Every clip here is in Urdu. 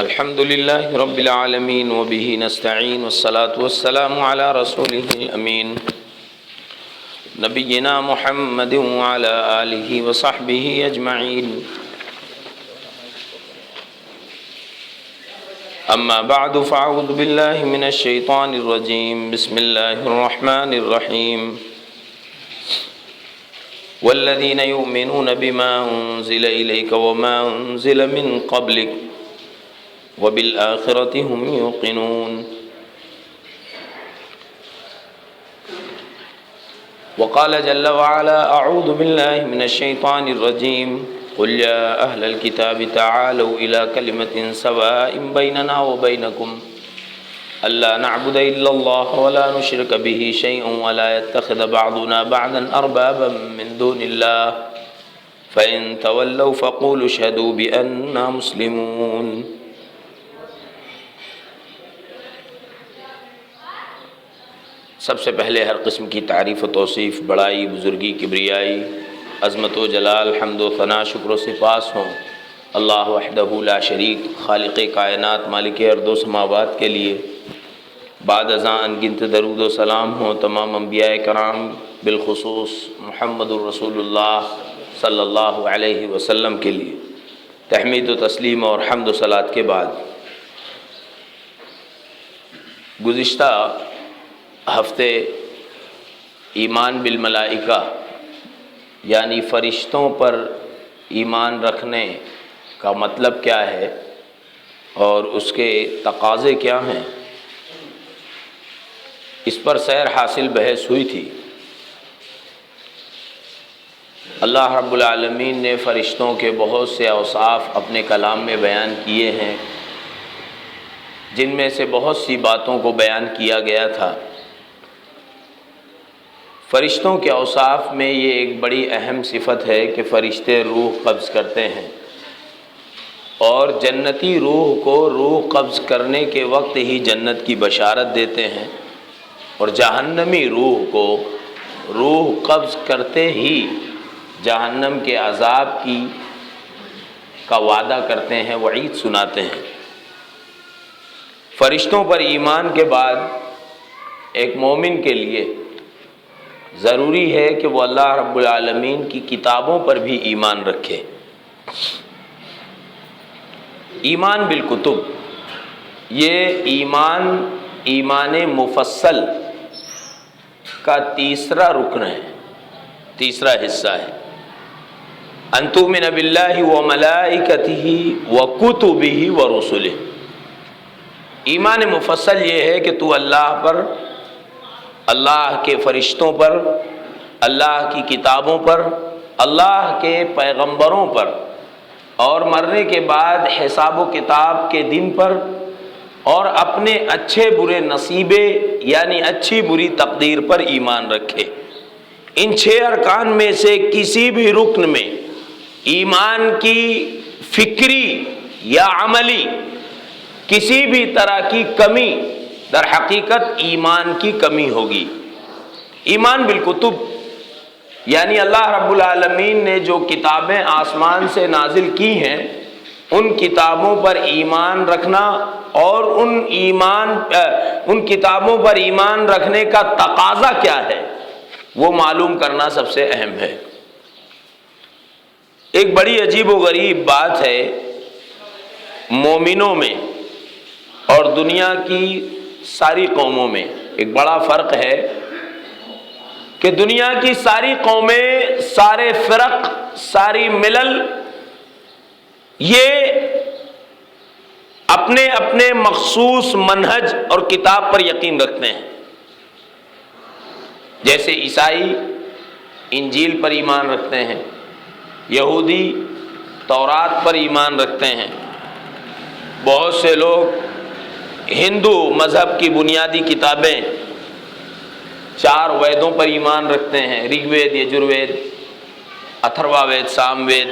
الحمد لله رب العالمين وبه نستعين والصلاة والسلام على رسوله الأمين نبينا محمد وعلى آله وصحبه أجمعين. أما بعد فأعوذ بالله من الشيطان الرجيم. بسم الله الرحمن الرحيم. والذين يؤمنون بما أنزل إليك وما أنزل من قبلك وبالآخرة هم يوقنون. وقال جل وعلا أعوذ بالله من الشيطان الرجيم. قل يا أهل الكتاب تعالوا إلى كلمة سواء بيننا وبينكم ألا نعبد إلا الله ولا نشرك به شيئا ولا يتخذ بعضنا بعضا أربابا من دون الله فإن تولوا فقولوا اشهدوا بأننا مسلمون. سب سے پہلے ہر قسم کی تعریف و توصیف، بڑائی، بزرگی، کبریائی، عظمت و جلال، حمد و ثنا، شکر و سپاس ہوں اللہ وحدہ لا شریک، خالق کائنات، مالک ارض و سماوات کے لیے. بعد ازاں انگنت درود و سلام ہوں تمام انبیاء کرام، بالخصوص محمد الرسول اللہ صلی اللہ علیہ وسلم کے لیے. تحمید و تسلیم اور حمد و صلات کے بعد گزشتہ ہفتے ایمان بالملائکہ یعنی فرشتوں پر ایمان رکھنے کا مطلب کیا ہے اور اس کے تقاضے کیا ہیں، اس پر سیر حاصل بحث ہوئی تھی. اللہ رب العالمین نے فرشتوں کے بہت سے اوصاف اپنے کلام میں بیان کیے ہیں، جن میں سے بہت سی باتوں کو بیان کیا گیا تھا. فرشتوں کے اوصاف میں یہ ایک بڑی اہم صفت ہے کہ فرشتے روح قبض کرتے ہیں اور جنتی روح کو روح قبض کرنے کے وقت ہی جنت کی بشارت دیتے ہیں، اور جہنمی روح کو روح قبض کرتے ہی جہنم کے عذاب کا وعدہ کرتے ہیں، وعید سناتے ہیں. فرشتوں پر ایمان کے بعد ایک مومن کے لیے ضروری ہے کہ وہ اللہ رب العالمین کی کتابوں پر بھی ایمان رکھے. ایمان بالکتب، یہ ایمان مفصل کا تیسرا رکن ہے، تیسرا حصہ ہے. ان تؤمن باللہ وملائکتہ وکتبہ ورسلہ. ایمان مفصل یہ ہے کہ تو اللہ پر، اللہ کے فرشتوں پر، اللہ کی کتابوں پر، اللہ کے پیغمبروں پر، اور مرنے کے بعد حساب و کتاب کے دن پر، اور اپنے اچھے برے نصیبے یعنی اچھی بری تقدیر پر ایمان رکھے. ان 6 ارکان میں سے کسی بھی رکن میں ایمان کی فکری یا عملی کسی بھی طرح کی کمی در حقیقت ایمان کی کمی ہوگی. ایمان بالکتب یعنی اللہ رب العالمین نے جو کتابیں آسمان سے نازل کی ہیں ان کتابوں پر ایمان رکھنا اور ان کتابوں پر ایمان رکھنے کا تقاضا کیا ہے وہ معلوم کرنا سب سے اہم ہے. ایک بڑی عجیب و غریب بات ہے مومنوں میں اور دنیا کی ساری قوموں میں. ایک بڑا فرق ہے کہ دنیا کی ساری قومیں، سارے فرق، ساری ملل یہ اپنے اپنے مخصوص منہج اور کتاب پر یقین رکھتے ہیں. جیسے عیسائی انجیل پر ایمان رکھتے ہیں، یہودی تورات پر ایمان رکھتے ہیں، بہت سے لوگ ہندو مذہب کی بنیادی کتابیں 4 ویدوں پر ایمان رکھتے ہیں، رگ وید، یجروید، اتھروا وید، سام وید.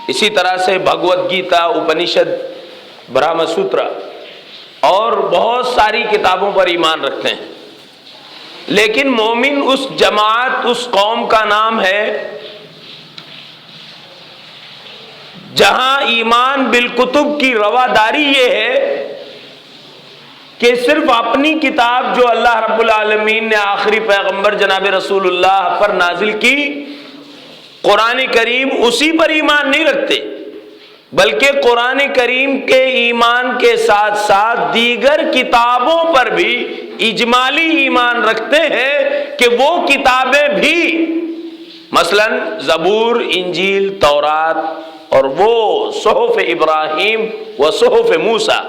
اسی طرح سے بھگوت گیتا، اپنشد، برہم سوترا اور بہت ساری کتابوں پر ایمان رکھتے ہیں. لیکن مومن اس جماعت، اس قوم کا نام ہے جہاں ایمان بالکتب کی رواداری یہ ہے کہ صرف اپنی کتاب جو اللہ رب العالمین نے آخری پیغمبر جناب رسول اللہ پر نازل کی قرآن کریم، اسی پر ایمان نہیں رکھتے، بلکہ قرآن کریم کے ایمان کے ساتھ ساتھ دیگر کتابوں پر بھی اجمالی ایمان رکھتے ہیں کہ وہ کتابیں بھی مثلا زبور، انجیل، تورات اور وہ صحف ابراہیم و صحف موسیٰ،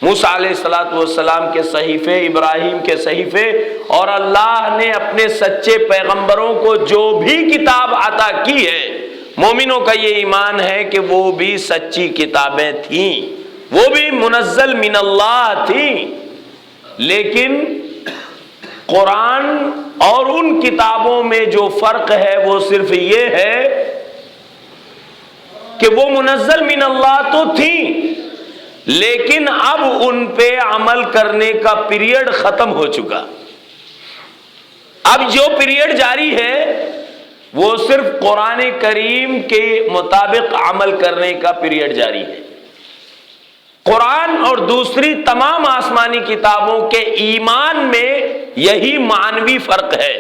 موسیٰ علیہ السلام کے صحیفے، ابراہیم کے صحیفے، اور اللہ نے اپنے سچے پیغمبروں کو جو بھی کتاب عطا کی ہے، مومنوں کا یہ ایمان ہے کہ وہ بھی سچی کتابیں تھیں، وہ بھی منزل من اللہ تھیں، لیکن قرآن اور ان کتابوں میں جو فرق ہے وہ صرف یہ ہے کہ وہ منزل من اللہ تو تھیں، لیکن اب ان پہ عمل کرنے کا پیریڈ ختم ہو چکا۔ اب جو پیریڈ جاری ہے وہ صرف قرآن کریم کے مطابق عمل کرنے کا پیریڈ جاری ہے۔ قرآن اور دوسری تمام آسمانی کتابوں کے ایمان میں یہی معنوی فرق ہے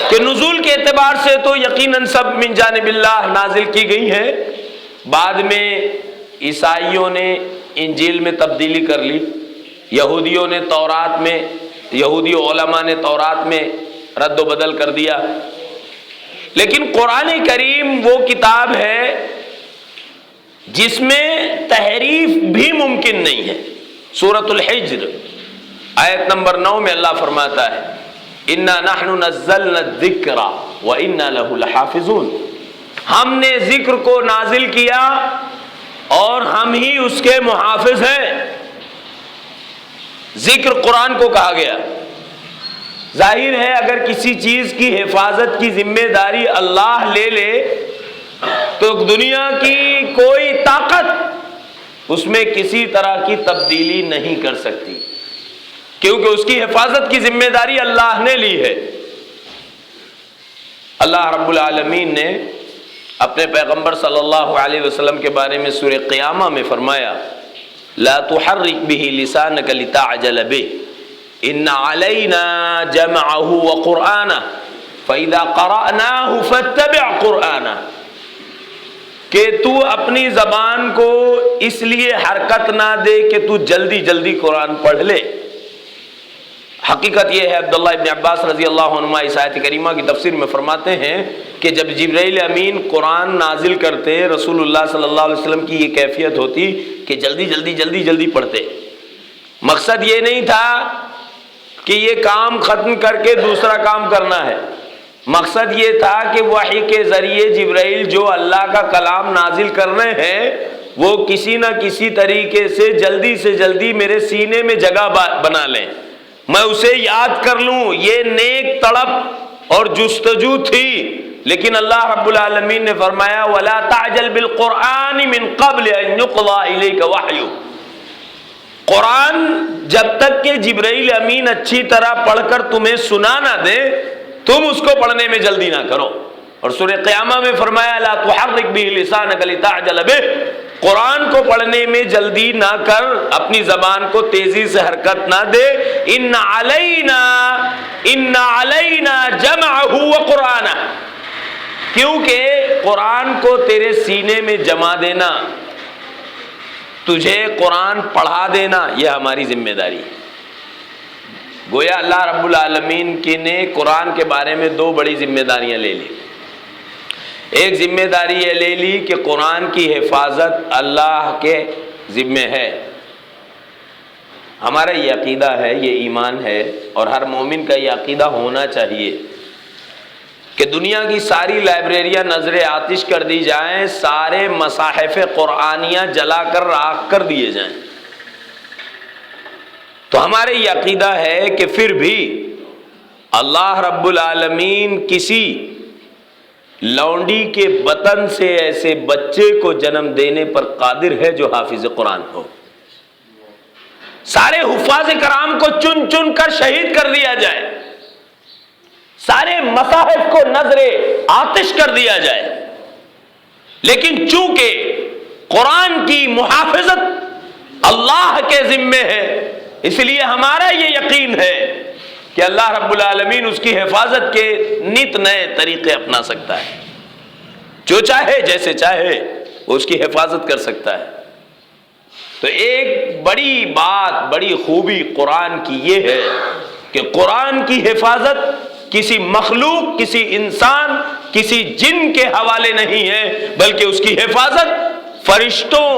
کہ نزول کے اعتبار سے تو یقیناً سب من جانب اللہ نازل کی گئی ہیں، بعد میں عیسائیوں نے انجیل میں تبدیلی کر لی، یہودیوں نے تورات میں، یہودی علماء نے تورات میں رد و بدل کر دیا، لیکن قرآن کریم وہ کتاب ہے جس میں تحریف بھی ممکن نہیں ہے۔ سورۃ الحجر آیت نمبر 9 میں اللہ فرماتا ہے اِنَّا نَحْنُ نَزَّلْنَا الذِّكْرَ وَإِنَّا لَهُ لَحَافِظُونَ، ہم نے ذکر کو نازل کیا اور ہم ہی اس کے محافظ ہیں۔ ذکر قرآن کو کہا گیا، ظاہر ہے اگر کسی چیز کی حفاظت کی ذمہ داری اللہ لے لے تو دنیا کی کوئی طاقت اس میں کسی طرح کی تبدیلی نہیں کر سکتی، کیونکہ اس کی حفاظت کی ذمہ داری اللہ نے لی ہے۔ اللہ رب العالمین نے اپنے پیغمبر صلی اللہ علیہ وسلم کے بارے میں سورہ قیامہ میں فرمایا لا تحرک به لسانک لتعجل به ان علینا جمعه وقرآنہ فاذا قرأناه فاتبع قرآنہ، کہ تو اپنی زبان کو اس لیے حرکت نہ دے کہ تو جلدی جلدی قرآن پڑھ لے۔ حقیقت یہ ہے، عبداللہ ابن عباس رضی اللہ عنہما اس آیت کریمہ کی تفسیر میں فرماتے ہیں کہ جب جبرائیل امین قرآن نازل کرتے، رسول اللہ صلی اللہ علیہ وسلم کی یہ کیفیت ہوتی کہ جلدی جلدی جلدی جلدی پڑھتے۔ مقصد یہ نہیں تھا کہ یہ کام ختم کر کے دوسرا کام کرنا ہے، مقصد یہ تھا کہ وحی کے ذریعے جبرائیل جو اللہ کا کلام نازل کر رہے ہیں وہ کسی نہ کسی طریقے سے جلدی میرے سینے میں جگہ بنا لیں، میں اسے یاد کر لوں۔ یہ نیک طلب اور جستجو تھی، لیکن اللہ رب العالمین نے فرمایا وَلَا تَعْجَلْ بِالْقُرْآنِ مِنْ قَبْلِ أَنْ يُقْضَى إِلَيْكَ وَحْيُهُ، قرآن جب تک کہ جبرائیل امین اچھی طرح پڑھ کر تمہیں سنا نہ دے تم اس کو پڑھنے میں جلدی نہ کرو۔ اور سورہ قیامہ میں فرمایا لا تحرک به لسانک لتعجل به، قرآن کو پڑھنے میں جلدی نہ کر، اپنی زبان کو تیزی سے حرکت نہ دے۔ ان علینا جمعہ وقرآنہ، کیونکہ قرآن کو تیرے سینے میں جما دینا، تجھے قرآن پڑھا دینا، یہ ہماری ذمہ داری ہے۔ گویا اللہ رب العالمین کی نے قرآن کے بارے میں دو بڑی ذمہ داریاں لے لی۔ ایک ذمہ داری یہ لے لی کہ قرآن کی حفاظت اللہ کے ذمہ ہے۔ ہمارا یہ عقیدہ ہے، یہ ایمان ہے، اور ہر مومن کا یہ عقیدہ ہونا چاہیے کہ دنیا کی ساری لائبریریاں نظر آتش کر دی جائیں، سارے مصاحف قرآنیہ جلا کر راکھ کر دیے جائیں، تو ہمارے یہ عقیدہ ہے کہ پھر بھی اللہ رب العالمین کسی لونڈی کے بطن سے ایسے بچے کو جنم دینے پر قادر ہے جو حافظ قرآن ہو۔ سارے حفاظ کرام کو چن چن کر شہید کر دیا جائے، سارے مصاحف کو نظر آتش کر دیا جائے، لیکن چونکہ قرآن کی محافظت اللہ کے ذمے ہے، اس لیے ہمارا یہ یقین ہے کہ اللہ رب العالمین اس کی حفاظت کے نت نئے طریقے اپنا سکتا ہے، جو چاہے جیسے چاہے وہ اس کی حفاظت کر سکتا ہے۔ تو ایک بڑی بات، بڑی خوبی قرآن کی یہ ہے کہ قرآن کی حفاظت کسی مخلوق، کسی انسان، کسی جن کے حوالے نہیں ہے، بلکہ اس کی حفاظت فرشتوں،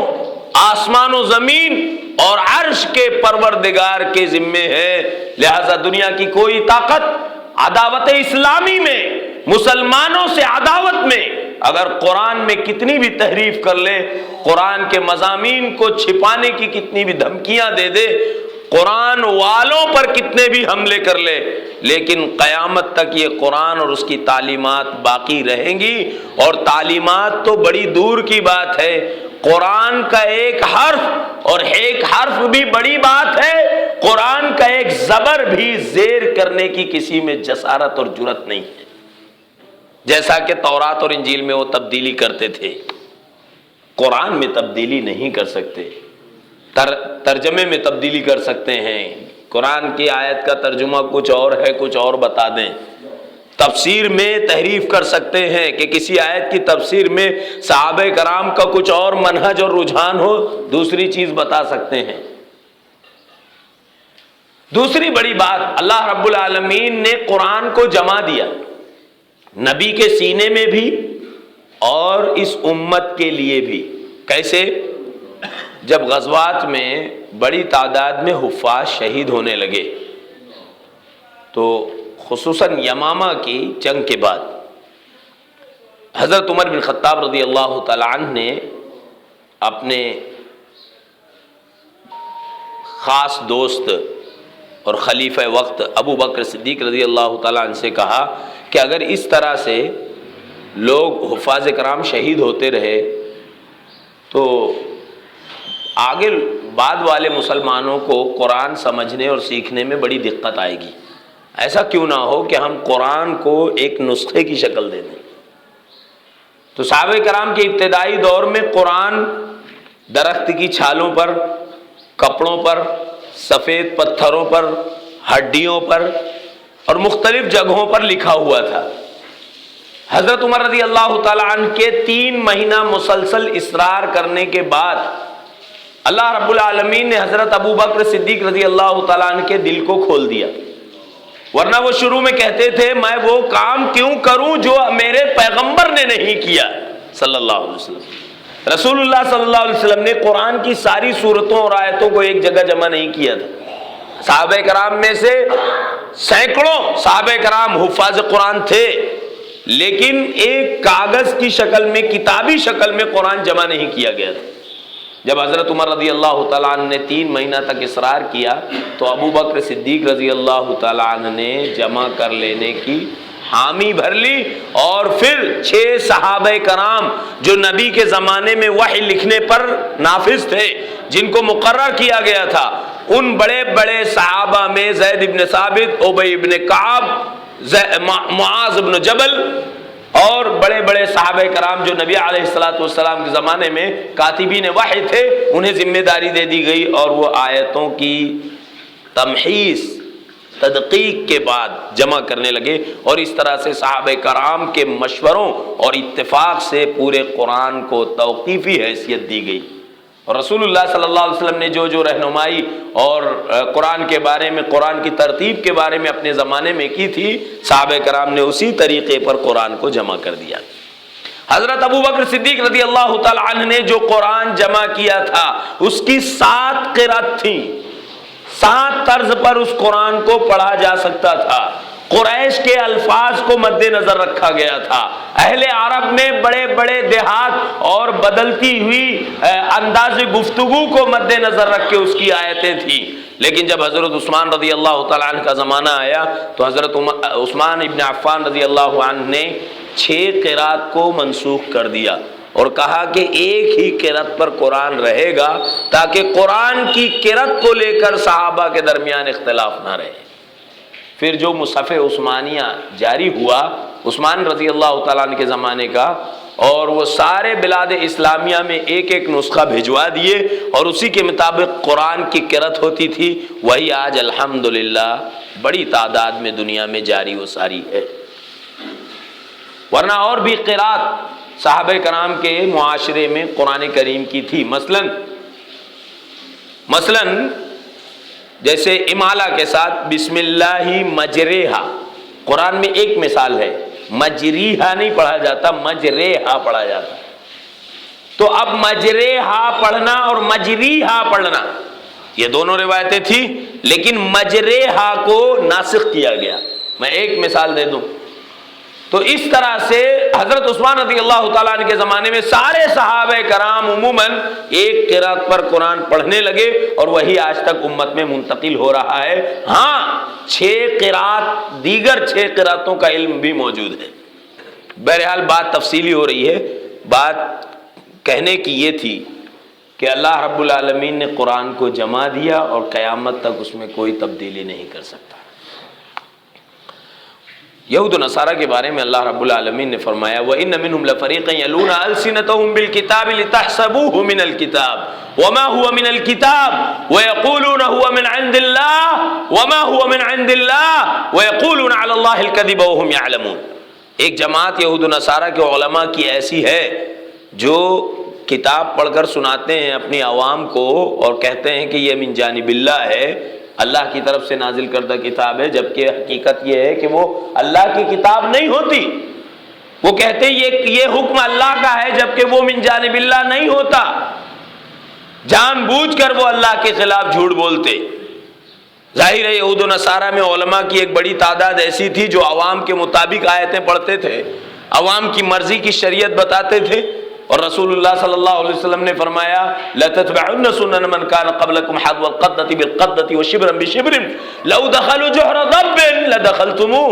آسمان و زمین اور عرش کے پروردگار کے ذمے ہے۔ لہذا دنیا کی کوئی طاقت عداوت اسلامی میں، مسلمانوں سے عداوت میں، اگر قرآن میں کتنی بھی تحریف کر لے، قرآن کے مضامین کو چھپانے کی کتنی بھی دھمکیاں دے دے، قرآن والوں پر کتنے بھی حملے کر لے، لیکن قیامت تک یہ قرآن اور اس کی تعلیمات باقی رہیں گی۔ اور تعلیمات تو بڑی دور کی بات ہے، قرآن کا ایک حرف، اور ایک حرف بھی بڑی بات ہے، قرآن کا ایک زبر بھی زیر کرنے کی کسی میں جسارت اور جرأت نہیں ہے۔ جیسا کہ تورات اور انجیل میں وہ تبدیلی کرتے تھے، قرآن میں تبدیلی نہیں کر سکتے، ترجمے میں تبدیلی کر سکتے ہیں، قرآن کی آیت کا ترجمہ کچھ اور ہے، کچھ اور بتا دیں، تفسیر میں تحریف کر سکتے ہیں کہ کسی آیت کی تفسیر میں صحابہ کرام کا کچھ اور منہج اور رجحان ہو، دوسری چیز بتا سکتے ہیں۔ دوسری بڑی بات، اللہ رب العالمین نے قرآن کو جما دیا نبی کے سینے میں بھی اور اس امت کے لیے بھی۔ کیسے؟ جب غزوات میں بڑی تعداد میں حفاظ شہید ہونے لگے تو خصوصاً یمامہ کی جنگ کے بعد حضرت عمر بن خطاب رضی اللہ تعالی عنہ نے اپنے خاص دوست اور خلیفہ وقت ابو بکر صدیق رضی اللہ تعالی عنہ سے کہا کہ اگر اس طرح سے لوگ حفاظ کرام شہید ہوتے رہے تو آگے بعد والے مسلمانوں کو قرآن سمجھنے اور سیکھنے میں بڑی دقت آئے گی۔ ایسا کیوں نہ ہو کہ ہم قرآن کو ایک نسخے کی شکل دے دیں۔ تو صحابہ کرام کے ابتدائی دور میں قرآن درخت کی چھالوں پر، کپڑوں پر، سفید پتھروں پر، ہڈیوں پر اور مختلف جگہوں پر لکھا ہوا تھا۔ حضرت عمر رضی اللہ تعالی عنہ کے 3 مہینہ مسلسل اصرار کرنے کے بعد اللہ رب العالمین نے حضرت ابو بکر صدیق رضی اللہ تعالیٰ عنہ کے دل کو کھول دیا، ورنہ وہ شروع میں کہتے تھے میں وہ کام کیوں کروں جو میرے پیغمبر نے نہیں کیا صلی اللہ علیہ وسلم۔ رسول اللہ صلی اللہ علیہ وسلم نے قرآن کی ساری سورتوں اور آیتوں کو ایک جگہ جمع نہیں کیا تھا۔ صحابہ کرام میں سے سینکڑوں صحابہ کرام حفاظ قرآن تھے، لیکن ایک کاغذ کی شکل میں، کتابی شکل میں قرآن جمع نہیں کیا گیا تھا۔ جب حضرت عمر رضی اللہ تعالیٰ عنہ نے 3 مہینہ تک اصرار کیا تو ابو بکر صدیق رضی اللہ تعالیٰ عنہ نے جمع کر لینے کی حامی بھر لی، اور پھر 6 صحابہ کرام جو نبی کے زمانے میں وحی لکھنے پر نافذ تھے، جن کو مقرر کیا گیا تھا، ان بڑے بڑے صحابہ میں زید بن ثابت، ابی بن کعب، معاذ بن جبل اور بڑے بڑے صحابہ کرام جو نبی علیہ الصلوۃ والسلام کے زمانے میں کاتبین وحی تھے، انہیں ذمہ داری دے دی گئی، اور وہ آیتوں کی تمحیص، تدقیق کے بعد جمع کرنے لگے، اور اس طرح سے صحابہ کرام کے مشوروں اور اتفاق سے پورے قرآن کو توقیفی حیثیت دی گئی۔ اور رسول اللہ صلی اللہ علیہ وسلم نے جو جو رہنمائی اور قرآن کے بارے میں، قرآن کی ترتیب کے بارے میں اپنے زمانے میں کی تھی، صحابہ کرام نے اسی طریقے پر قرآن کو جمع کر دیا۔ حضرت ابو بکر صدیق رضی اللہ تعالی عنہ نے جو قرآن جمع کیا تھا اس کی 7 قرأت تھیں، 7 طرز پر اس قرآن کو پڑھا جا سکتا تھا۔ قریش کے الفاظ کو مد نظر رکھا گیا تھا، اہل عرب میں بڑے بڑے دیہات اور بدلتی ہوئی انداز گفتگو کو مد نظر رکھ کے اس کی آیتیں تھیں۔ لیکن جب حضرت عثمان رضی اللہ تعالیٰ عنہ کا زمانہ آیا تو حضرت عثمان ابن عفان رضی اللہ عنہ نے 6 قرات کو منسوخ کر دیا اور کہا کہ ایک ہی قرات پر قرآن رہے گا تاکہ قرآن کی قرات کو لے کر صحابہ کے درمیان اختلاف نہ رہے۔ پھر جو مصحف عثمانیہ جاری ہوا عثمان رضی اللہ تعالیٰ عنہ کے زمانے کا، اور وہ سارے بلاد اسلامیہ میں ایک ایک نسخہ بھجوا دیے اور اسی کے مطابق قرآن کی قرأت ہوتی تھی. وہی آج الحمدللہ بڑی تعداد میں دنیا میں جاری و ساری ہے. ورنہ اور بھی قرأت صحابہ کرام کے معاشرے میں قرآن کریم کی تھی. مثلاً جیسے امالہ کے ساتھ بسم اللہ مجریہا، قرآن میں ایک مثال ہے، مجریہا نہیں پڑھا جاتا، مجریہا پڑھا جاتا. تو اب مجریہا پڑھنا اور مجریہا پڑھنا یہ دونوں روایتیں تھیں، لیکن مجریہا کو ناسخ کیا گیا. میں ایک مثال دے دوں تو اس طرح سے حضرت عثمان رضی اللہ تعالیٰ عنہ کے زمانے میں سارے صحابہ کرام عموماً ایک قرات پر قرآن پڑھنے لگے اور وہی آج تک امت میں منتقل ہو رہا ہے. ہاں 6 قرات، دیگر 6 قراتوں کا علم بھی موجود ہے. بہرحال بات تفصیلی ہو رہی ہے. بات کہنے کی یہ تھی کہ اللہ رب العالمین نے قرآن کو جمع دیا اور قیامت تک اس میں کوئی تبدیلی نہیں کر سکتا. یہود و نصارہ کے بارے میں اللہ رب العالمین نے فرمایا وَإِنَّ مِنْهُمْ لَفَرِيقًا يَلُونَ أَلْسِنَتَهُمْ بِالْكِتَابِ لِتَحْسَبُوهُ مِنَ الْكِتَابِ وَمَا هُوَ مِنَ الْكِتَابِ وَيَقُولُونَ هُوَ مِنْ عِنْدِ اللَّهِ وَمَا هُوَ مِنْ عِنْدِ اللَّهِ وَيَقُولُونَ عَلَى اللَّهِ الْكَذِبَ وَهُمْ يَعْلَمُونَ. ایک جماعت یہود و نصارہ کے علماء کی ایسی ہے جو کتاب پڑھ کر سناتے ہیں اپنی عوام کو اور کہتے ہیں کہ یہ من جانب اللہ ہے، اللہ کی طرف سے نازل کردہ کتاب ہے، جبکہ حقیقت یہ ہے کہ وہ اللہ کی کتاب نہیں ہوتی. وہ کہتے ہیں یہ حکم اللہ کا ہے، جبکہ وہ من جانب اللہ نہیں ہوتا. جان بوجھ کر وہ اللہ کے خلاف جھوٹ بولتے. ظاہر ہے یہود و نصارہ میں علماء کی ایک بڑی تعداد ایسی تھی جو عوام کے مطابق آیتیں پڑھتے تھے، عوام کی مرضی کی شریعت بتاتے تھے. اور رسول اللہ صلی اللہ علیہ وسلم نے فرمایا لَتَتْبَعُنَّ سُنَنَ مَنْ كَانَ قَبْلَكُمْ حَذْوَ الْقَدَّةِ بِالْقَدَّةِ وَشِبْرًا بِشِبْرٍ لَوْ دَخَلُوا جُحْرَ ضَبٍّ لَدَخَلْتُمُوهُ.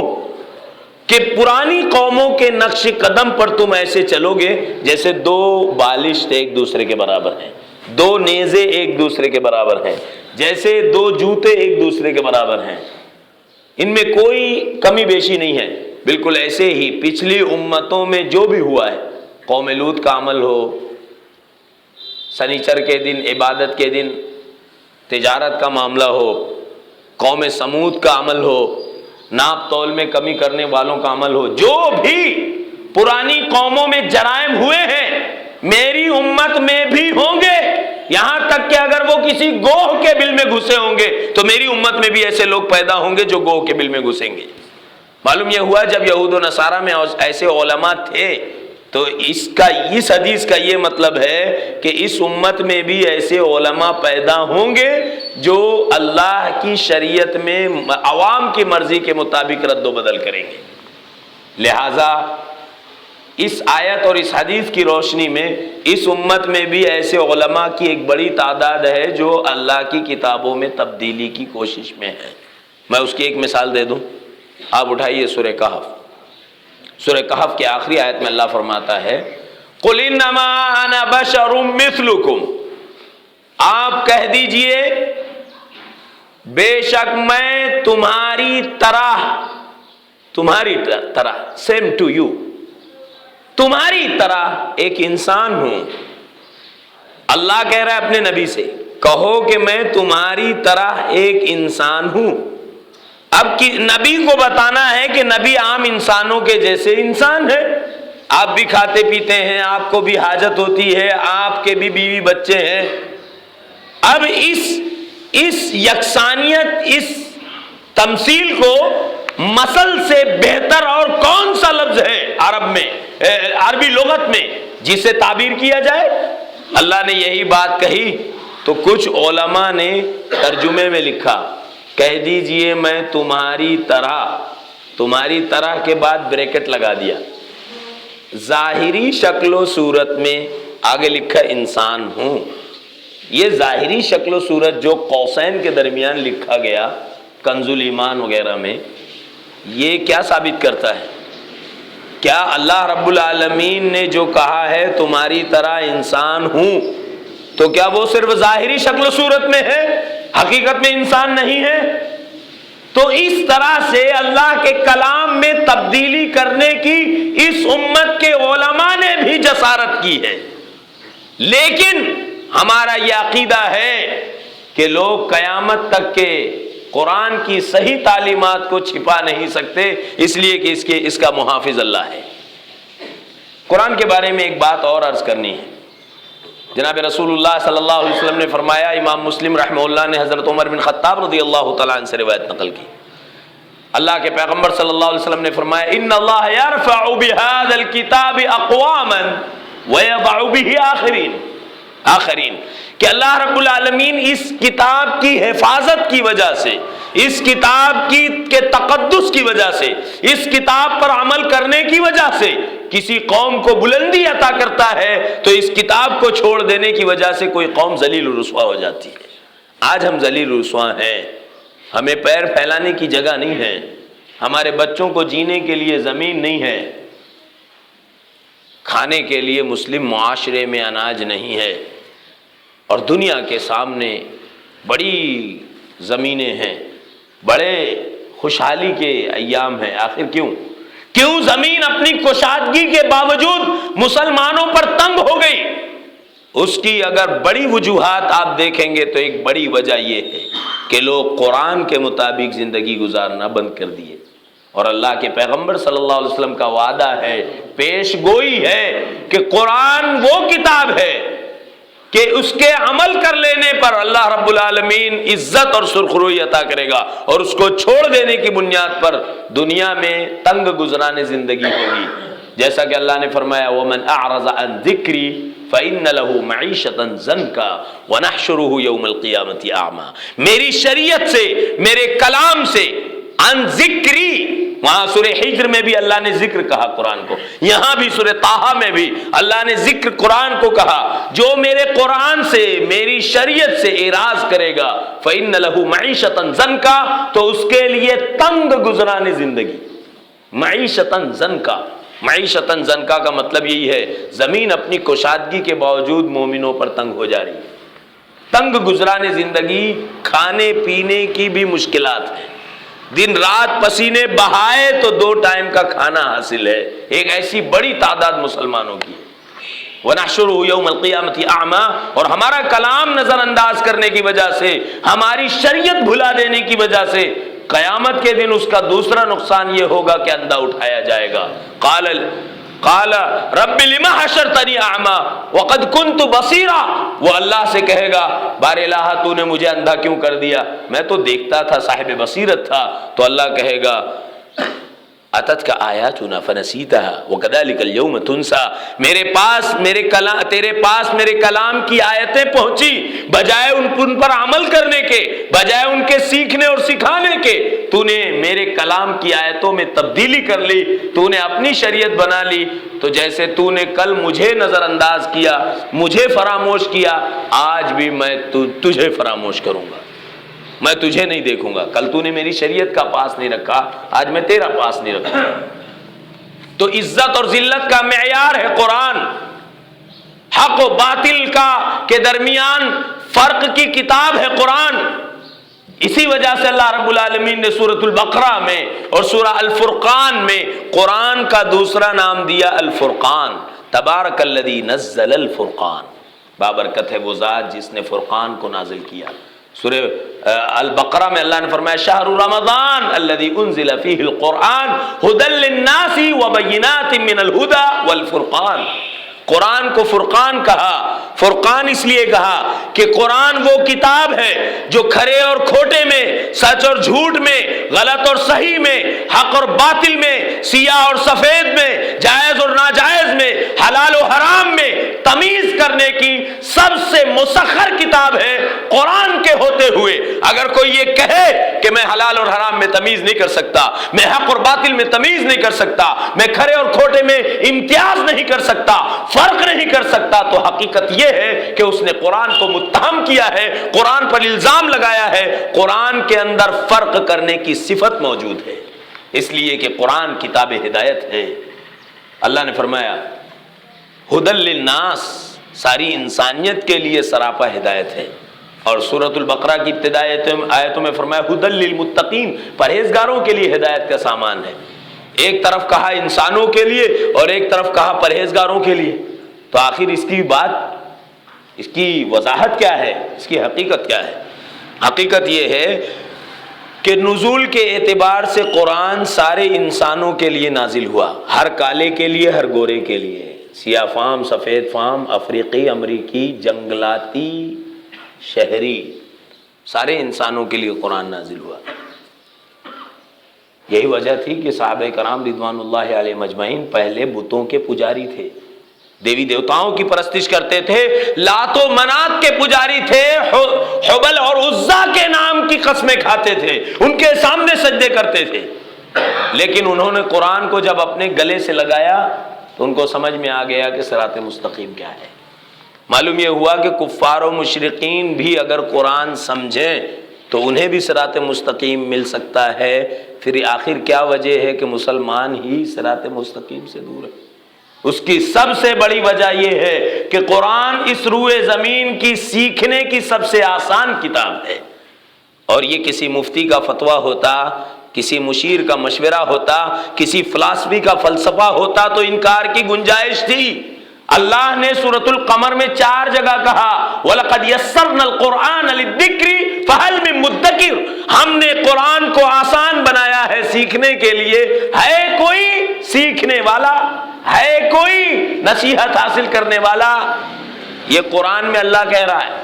کہ پرانی قوموں کے نقش قدم پر تم ایسے چلو گے جیسے 2 بالشت ایک دوسرے کے برابر ہیں، 2 نیزے ایک دوسرے کے برابر ہیں، جیسے 2 جوتے ایک دوسرے کے برابر ہیں، ان میں کوئی کمی بیشی نہیں ہے. بالکل ایسے ہی پچھلی امتوں میں جو بھی ہوا ہے، قوم لوط کا عمل ہو، سنیچر کے دن، عبادت کے دن تجارت کا معاملہ ہو، قوم سمود کا عمل ہو، ناپ تول میں کمی کرنے والوں کا عمل ہو، جو بھی پرانی قوموں میں جرائم ہوئے ہیں میری امت میں بھی ہوں گے. یہاں تک کہ اگر وہ کسی گوہ کے بل میں گھسے ہوں گے تو میری امت میں بھی ایسے لوگ پیدا ہوں گے جو گوہ کے بل میں گھسیں گے. معلوم یہ ہوا جب یہود و نصارہ میں ایسے علماء تھے تو اس حدیث کا یہ مطلب ہے کہ اس امت میں بھی ایسے علماء پیدا ہوں گے جو اللہ کی شریعت میں عوام کی مرضی کے مطابق رد و بدل کریں گے. لہذا اس آیت اور اس حدیث کی روشنی میں اس امت میں بھی ایسے علماء کی ایک بڑی تعداد ہے جو اللہ کی کتابوں میں تبدیلی کی کوشش میں ہے. میں اس کی ایک مثال دے دوں. آپ اٹھائیے سورہ کہف. سورہ کہف کے آخری آیت میں اللہ فرماتا ہے قُلْ إِنَّمَا أَنَا بَشَرٌ مِثْلُكُمْ. آپ کہہ دیجئے بے شک میں تمہاری طرح سیم ٹو یو، تمہاری طرح ایک انسان ہوں. اللہ کہہ رہا ہے اپنے نبی سے کہو کہ میں تمہاری طرح ایک انسان ہوں. اب نبی کو بتانا ہے کہ نبی عام انسانوں کے جیسے انسان ہے. آپ بھی کھاتے پیتے ہیں، آپ کو بھی حاجت ہوتی ہے، آپ کے بھی بیوی بچے ہیں. اب اس یکسانیت، اس تمثیل کو مثل سے بہتر اور کون سا لفظ ہے عربی لغت میں جسے تعبیر کیا جائے؟ اللہ نے یہی بات کہی تو کچھ علماء نے ترجمے میں لکھا کہہ دیجئے میں تمہاری طرح کے بعد بریکٹ لگا دیا، ظاہری شکل و صورت میں آگے لکھا انسان ہوں. یہ ظاہری شکل و صورت جو قوسین کے درمیان لکھا گیا کنز الایمان وغیرہ میں، یہ کیا ثابت کرتا ہے؟ کیا اللہ رب العالمین نے جو کہا ہے تمہاری طرح انسان ہوں تو کیا وہ صرف ظاہری شکل و صورت میں ہے، حقیقت میں انسان نہیں ہے؟ تو اس طرح سے اللہ کے کلام میں تبدیلی کرنے کی اس امت کے علماء نے بھی جسارت کی ہے، لیکن ہمارا یہ عقیدہ ہے کہ لوگ قیامت تک کے قرآن کی صحیح تعلیمات کو چھپا نہیں سکتے، اس لیے کہ اس کا محافظ اللہ ہے۔ قرآن کے بارے میں ایک بات اور عرض کرنی ہے۔ جناب رسول اللہ صلی اللہ علیہ وسلم نے فرمایا، امام مسلم رحمہ اللہ نے حضرت عمر بن خطاب رضی اللہ تعالیٰ عنہ سے روایت نقل کی، اللہ کے پیغمبر صلی اللہ علیہ وسلم نے فرمایا، ان اللہ یرفع بهذا الكتاب اقواما ویضع به آخرین، کہ اللہ رب العالمین اس کتاب کی حفاظت کی وجہ سے، اس کتاب کے تقدس کی وجہ سے، اس کتاب پر عمل کرنے کی وجہ سے کسی قوم کو بلندی عطا کرتا ہے، تو اس کتاب کو چھوڑ دینے کی وجہ سے کوئی قوم ذلیل و رسوا ہو جاتی ہے۔ آج ہم ذلیل و رسوا ہیں، ہمیں پیر پھیلانے کی جگہ نہیں ہے، ہمارے بچوں کو جینے کے لیے زمین نہیں ہے، کھانے کے لیے مسلم معاشرے میں اناج نہیں ہے، اور دنیا کے سامنے بڑی زمینیں ہیں، بڑے خوشحالی کے ایام ہیں۔ آخر کیوں زمین اپنی کشادگی کے باوجود مسلمانوں پر تنگ ہو گئی؟ اس کی اگر بڑی وجوہات آپ دیکھیں گے تو ایک بڑی وجہ یہ ہے کہ لوگ قرآن کے مطابق زندگی گزارنا بند کر دیے، اور اللہ کے پیغمبر صلی اللہ علیہ وسلم کا وعدہ ہے، پیش گوئی ہے کہ قرآن وہ کتاب ہے کہ اس کے عمل کر لینے پر اللہ رب العالمین عزت اور سرخروئی عطا کرے گا، اور اس کو چھوڑ دینے کی بنیاد پر دنیا میں تنگ گزرانے زندگی ہوگی، جیسا کہ اللہ نے فرمایا وَمَنْ أَعْرَضَ عَنْ ذِكْرِي فَإِنَّ لَهُ مَعِيشَةً ضَنْكًا وَنَحْشُرُهُ يَوْمَ الْقِيَامَةِ أَعْمَى۔ میری شریعت سے، میرے کلام سے، عن ذکری، وہاں سورہ حجر میں بھی اللہ نے ذکر کہا قرآن کو، یہاں بھی سورہ طٰہٰ میں بھی اللہ نے ذکر قرآن کو کہا، جو میرے قرآن سے، میری شریعت سے اعراض کرے گا فَإِنَّ لَهُ مَعِيشَةً ضَنْكًا، تو اس کے لیے تنگ گزرانے زندگی، معیشتاً ضنکا۔ معیشتاً ضنکا کا مطلب یہی ہے زمین اپنی کشادگی کے باوجود مومنوں پر تنگ ہو جا رہی ہے، تنگ گزرانے زندگی، کھانے پینے کی بھی مشکلات ہیں، دن رات پسینے بہائے تو 2 ٹائم کا کھانا حاصل ہے، ایک ایسی بڑی تعداد مسلمانوں کی۔ وَنَحْشُرُهُ يَوْمَ الْقِيَامَةِ أَعْمَى، اور ہمارا کلام نظر انداز کرنے کی وجہ سے، ہماری شریعت بھلا دینے کی وجہ سے قیامت کے دن اس کا دوسرا نقصان یہ ہوگا کہ اندھا اٹھایا جائے گا۔ قال رب لم حشرتنی اعمی وقد كنت بصیرا، وہ اللہ سے کہے گا بار الہ تو نے مجھے اندھا کیوں کر دیا، میں تو دیکھتا تھا، صاحب بصیرت تھا۔ تو اللہ کہے گا اتتک آیاتنا فنسیتها وکذلک اليوم تنسی، تیرے پاس میرے کلام کی آیتیں پہنچی، بجائے ان پر عمل کرنے کے، بجائے ان کے سیکھنے اور سکھانے کے، تو نے میرے کلام کی آیتوں میں تبدیلی کر لی، تو نے اپنی شریعت بنا لی، تو جیسے تو نے کل مجھے نظر انداز کیا، مجھے فراموش کیا، آج بھی میں تجھے فراموش کروں گا، میں تجھے نہیں دیکھوں گا۔ کل تو نے میری شریعت کا پاس نہیں رکھا، آج میں تیرا پاس نہیں رکھوں گا۔ تو عزت اور ذلت کا معیار ہے قرآن، حق و باطل کے درمیان فرق کی کتاب ہے قرآن۔ اسی وجہ سے اللہ رب العالمین نے سورۃ البقرہ میں اور سورہ الفرقان میں قرآن کا دوسرا نام دیا الفرقان۔ تبارک الذی نزل الفرقان، بابرکت ہے وہ ذات جس نے فرقان کو نازل کیا۔ سورہ البقرہ میں اللہ نے فرمایا شہر رمضان الذی انزل فیہ القرآن ھدی للناس وبینات من الھدی والفرقان۔ قرآن کو فرقان کہا، فرقان اس لیے کہا کہ قرآن وہ کتاب ہے جو کھرے اور کھوٹے میں، سچ اور جھوٹ میں، غلط اور صحیح میں، حق اور باطل میں، سیاہ اور سفید میں، جائز اور ناجائز میں، حلال و حرام میں تمیز کرنے کی سب سے مسخر کتاب ہے قرآن کے ہوتے ہوئے۔ اگر کوئی یہ کہے کہ میں حلال اور حرام میں تمیز نہیں کر سکتا، میں حق اور باطل میں تمیز نہیں کر سکتا، میں کھرے اور کھوٹے میں امتیاز نہیں کر سکتا، فرق نہیں کر سکتا، تو حقیقت یہ ہے کہ اس نے قرآن کو متہم کیا ہے، قرآن پر الزام لگایا ہے۔ قرآن کے اندر فرق کرنے کی صفت موجود ہے، اس لیے کہ قرآن کتاب ہدایت ہے۔ اللہ نے فرمایا ھدی للناس، ساری انسانیت کے لیے سراپا ہدایت ہے۔ اور سورۃ البقرہ کی ابتدائی آیتوں میں فرمایا ھدی للمتقین، پرہیزگاروں کے لیے ہدایت کا سامان ہے۔ ایک طرف کہا انسانوں کے لیے اور ایک طرف کہا پرہیزگاروں کے لیے، تو آخر اس کی بات، اس کی وضاحت کیا ہے، اس کی حقیقت کیا ہے؟ حقیقت یہ ہے کہ نزول کے اعتبار سے قرآن سارے انسانوں کے لیے نازل ہوا، ہر کالے کے لیے، ہر گورے کے لیے، سیاہ فام، سفید فام، افریقی، امریکی، جنگلاتی، شہری، سارے انسانوں کے لیے قرآن نازل ہوا۔ یہی وجہ تھی کہ صحابہ کرام رضوان اللہ علیہ مجمعین پہلے بتوں کے پجاری تھے، دیوی دیوتاؤں کی پرستش کرتے تھے، لات و منات کے پجاری تھے، حبل اور عزا کے نام کی قسمیں کھاتے تھے، ان کے سامنے سجدے کرتے تھے۔ لیکن انہوں نے قرآن کو جب اپنے گلے سے لگایا تو ان کو سمجھ میں آ گیا کہ صراط مستقیم کیا ہے۔ معلوم یہ ہوا کہ کفار و مشرقین بھی اگر قرآن سمجھیں تو انہیں بھی صراط مستقیم مل سکتا ہے، پھر آخر کیا وجہ ہے کہ مسلمان ہی صراط مستقیم سے دور ہے؟ اس کی سب سے بڑی وجہ یہ ہے کہ قرآن اس روئے زمین کی سیکھنے کی سب سے آسان کتاب ہے، اور یہ کسی مفتی کا فتویٰ ہوتا، کسی مشیر کا مشورہ ہوتا، کسی فلسفی کا فلسفہ ہوتا تو انکار کی گنجائش تھی۔ اللہ نے سورۃ القمر میں 4 جگہ کہا وَلَقَدْ يَسَّرْنَا الْقُرْآنَ لِلذِّكْرِ فَهَلْ مِن مُدَّكِرٍ، ہم نے قرآن کو آسان بنایا ہے سیکھنے کے لیے، ہے کوئی سیکھنے والا، ہے کوئی نصیحت حاصل کرنے والا؟ یہ قرآن میں اللہ کہہ رہا ہے،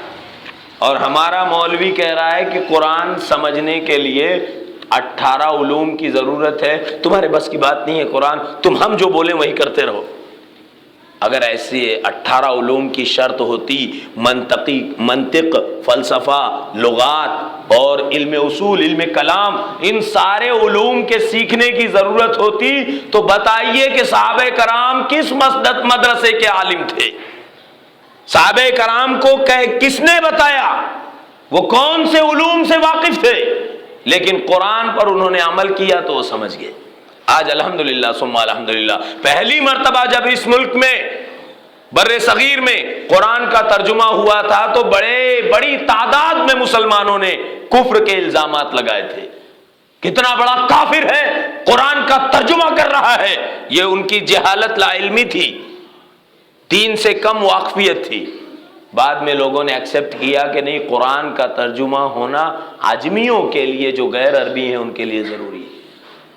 اور ہمارا مولوی کہہ رہا ہے کہ قرآن سمجھنے کے لیے 18 علوم کی ضرورت ہے، تمہارے بس کی بات نہیں ہے قرآن، تم ہم جو بولیں وہی کرتے رہو۔ اگر ایسے 18 علوم کی شرط ہوتی، منطق، فلسفہ، لغات اور علم اصول، علم کلام، ان سارے علوم کے سیکھنے کی ضرورت ہوتی تو بتائیے کہ صحابہ کرام کس مدرسے کے عالم تھے؟ صحابہ کرام کو کس نے بتایا؟ وہ کون سے علوم سے واقف تھے؟ لیکن قرآن پر انہوں نے عمل کیا تو وہ سمجھ گئے۔ آج الحمدللہ ثم الحمدللہ پہلی مرتبہ جب اس ملک میں بر صغیر میں قرآن کا ترجمہ ہوا تھا تو بڑی تعداد میں مسلمانوں نے کفر کے الزامات لگائے تھے، کتنا بڑا کافر ہے، قرآن کا ترجمہ کر رہا ہے۔ یہ ان کی جہالت لا علمی تھی، دین سے کم واقفیت تھی۔ بعد میں لوگوں نے ایکسپٹ کیا کہ نہیں، قرآن کا ترجمہ ہونا عجمیوں کے لیے جو غیر عربی ہیں ان کے لیے ضروری ہے۔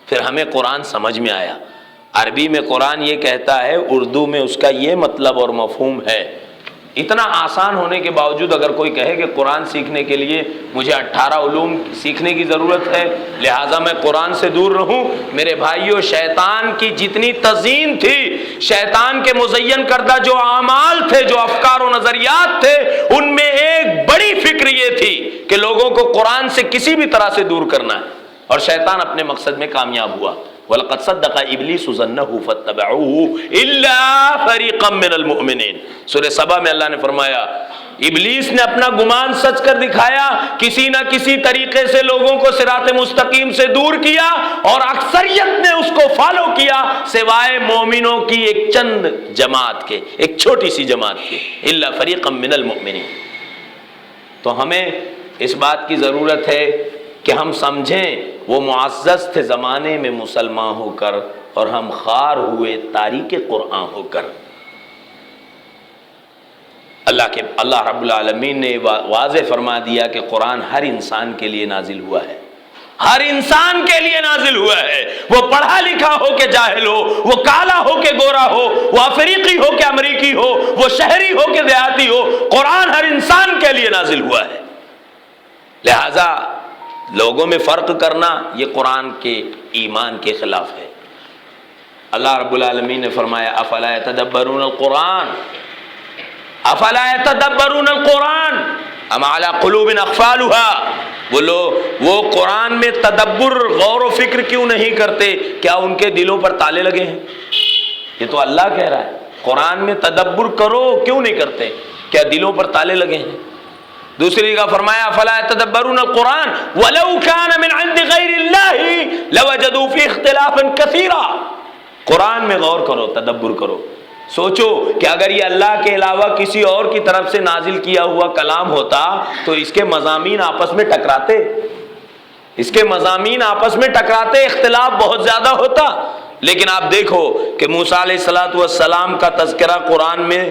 پھر ہمیں قرآن سمجھ میں آیا، عربی میں قرآن یہ کہتا ہے، اردو میں اس کا یہ مطلب اور مفہوم ہے۔ اتنا آسان ہونے کے باوجود اگر کوئی کہے کہ قرآن سیکھنے کے لیے مجھے 18 علوم سیکھنے کی ضرورت ہے لہٰذا میں قرآن سے دور رہوں، میرے بھائیوں، شیطان کی جتنی تزیین تھی، شیطان کے مزین کردہ جو اعمال تھے، جو افکار و نظریات تھے، ان میں ایک بڑی فکر یہ تھی کہ لوگوں کو قرآن سے کسی بھی طرح سے دور کرنا ہے، اور شیطان اپنے مقصد میں کامیاب ہوا۔ وَلَقَدْ صَدَّقَ إِبْلِيسُ ظَنَّهُ فَاتَّبَعُوهُ إِلَّا فَرِيقًا مِّنَ الْمُؤْمِنِينَ۔ سورہ سبا میں اللہ نے فرمایا ابلیس نے اپنا گمان سچ کر دکھایا، کسی نہ کسی طریقے سے لوگوں کو صراط مستقیم سے دور کیا، اور اکثریت نے اس کو فالو کیا سوائے مومنوں کی ایک چند جماعت کے، ایک چھوٹی سی جماعت کے، إِلَّا فَرِيقًا مِّنَ الْمُؤْمِنِينَ۔ تو ہمیں اس بات کی ضرورت ہے کہ ہم سمجھیں وہ معزز تھے زمانے میں مسلمان ہو کر، اور ہم خوار ہوئے تاریک قرآن ہو کر۔ اللہ رب العالمین نے واضح فرما دیا کہ قرآن ہر انسان کے لیے نازل ہوا ہے، ہر انسان کے لیے نازل ہوا ہے، وہ پڑھا لکھا ہو کہ جاہل ہو، وہ کالا ہو کہ گورا ہو، وہ افریقی ہو کہ امریکی ہو، وہ شہری ہو کہ دیہاتی ہو، قرآن ہر انسان کے لیے نازل ہوا ہے۔ لہذا لوگوں میں فرق کرنا یہ قرآن کے ایمان کے خلاف ہے۔ اللہ رب العالمین نے فرمایا افلا یتدبرون القرآن افلا یتدبرون القرآن ام علی قلوب اقفالها، وہ قرآن میں تدبر، غور و فکر کیوں نہیں کرتے؟ کیا ان کے دلوں پر تالے لگے ہیں؟ یہ تو اللہ کہہ رہا ہے قرآن میں تدبر کرو، کیوں نہیں کرتے؟ کیا دلوں پر تالے لگے ہیں؟ دوسری جگہ فرمایا فلا يتدبرون القرآن ولو كان من عند غير الله لوجدوا فيه اختلافا كثيرا۔ قرآن میں غور کرو، تدبر کرو، سوچو کہ اگر یہ اللہ کے علاوہ کسی اور کی طرف سے نازل کیا ہوا کلام ہوتا تو اس کے مضامین آپس میں ٹکراتے، اس کے مضامین آپس میں ٹکراتے، اختلاف بہت زیادہ ہوتا۔ لیکن آپ دیکھو کہ موسیٰ علیہ السلام کا تذکرہ قرآن میں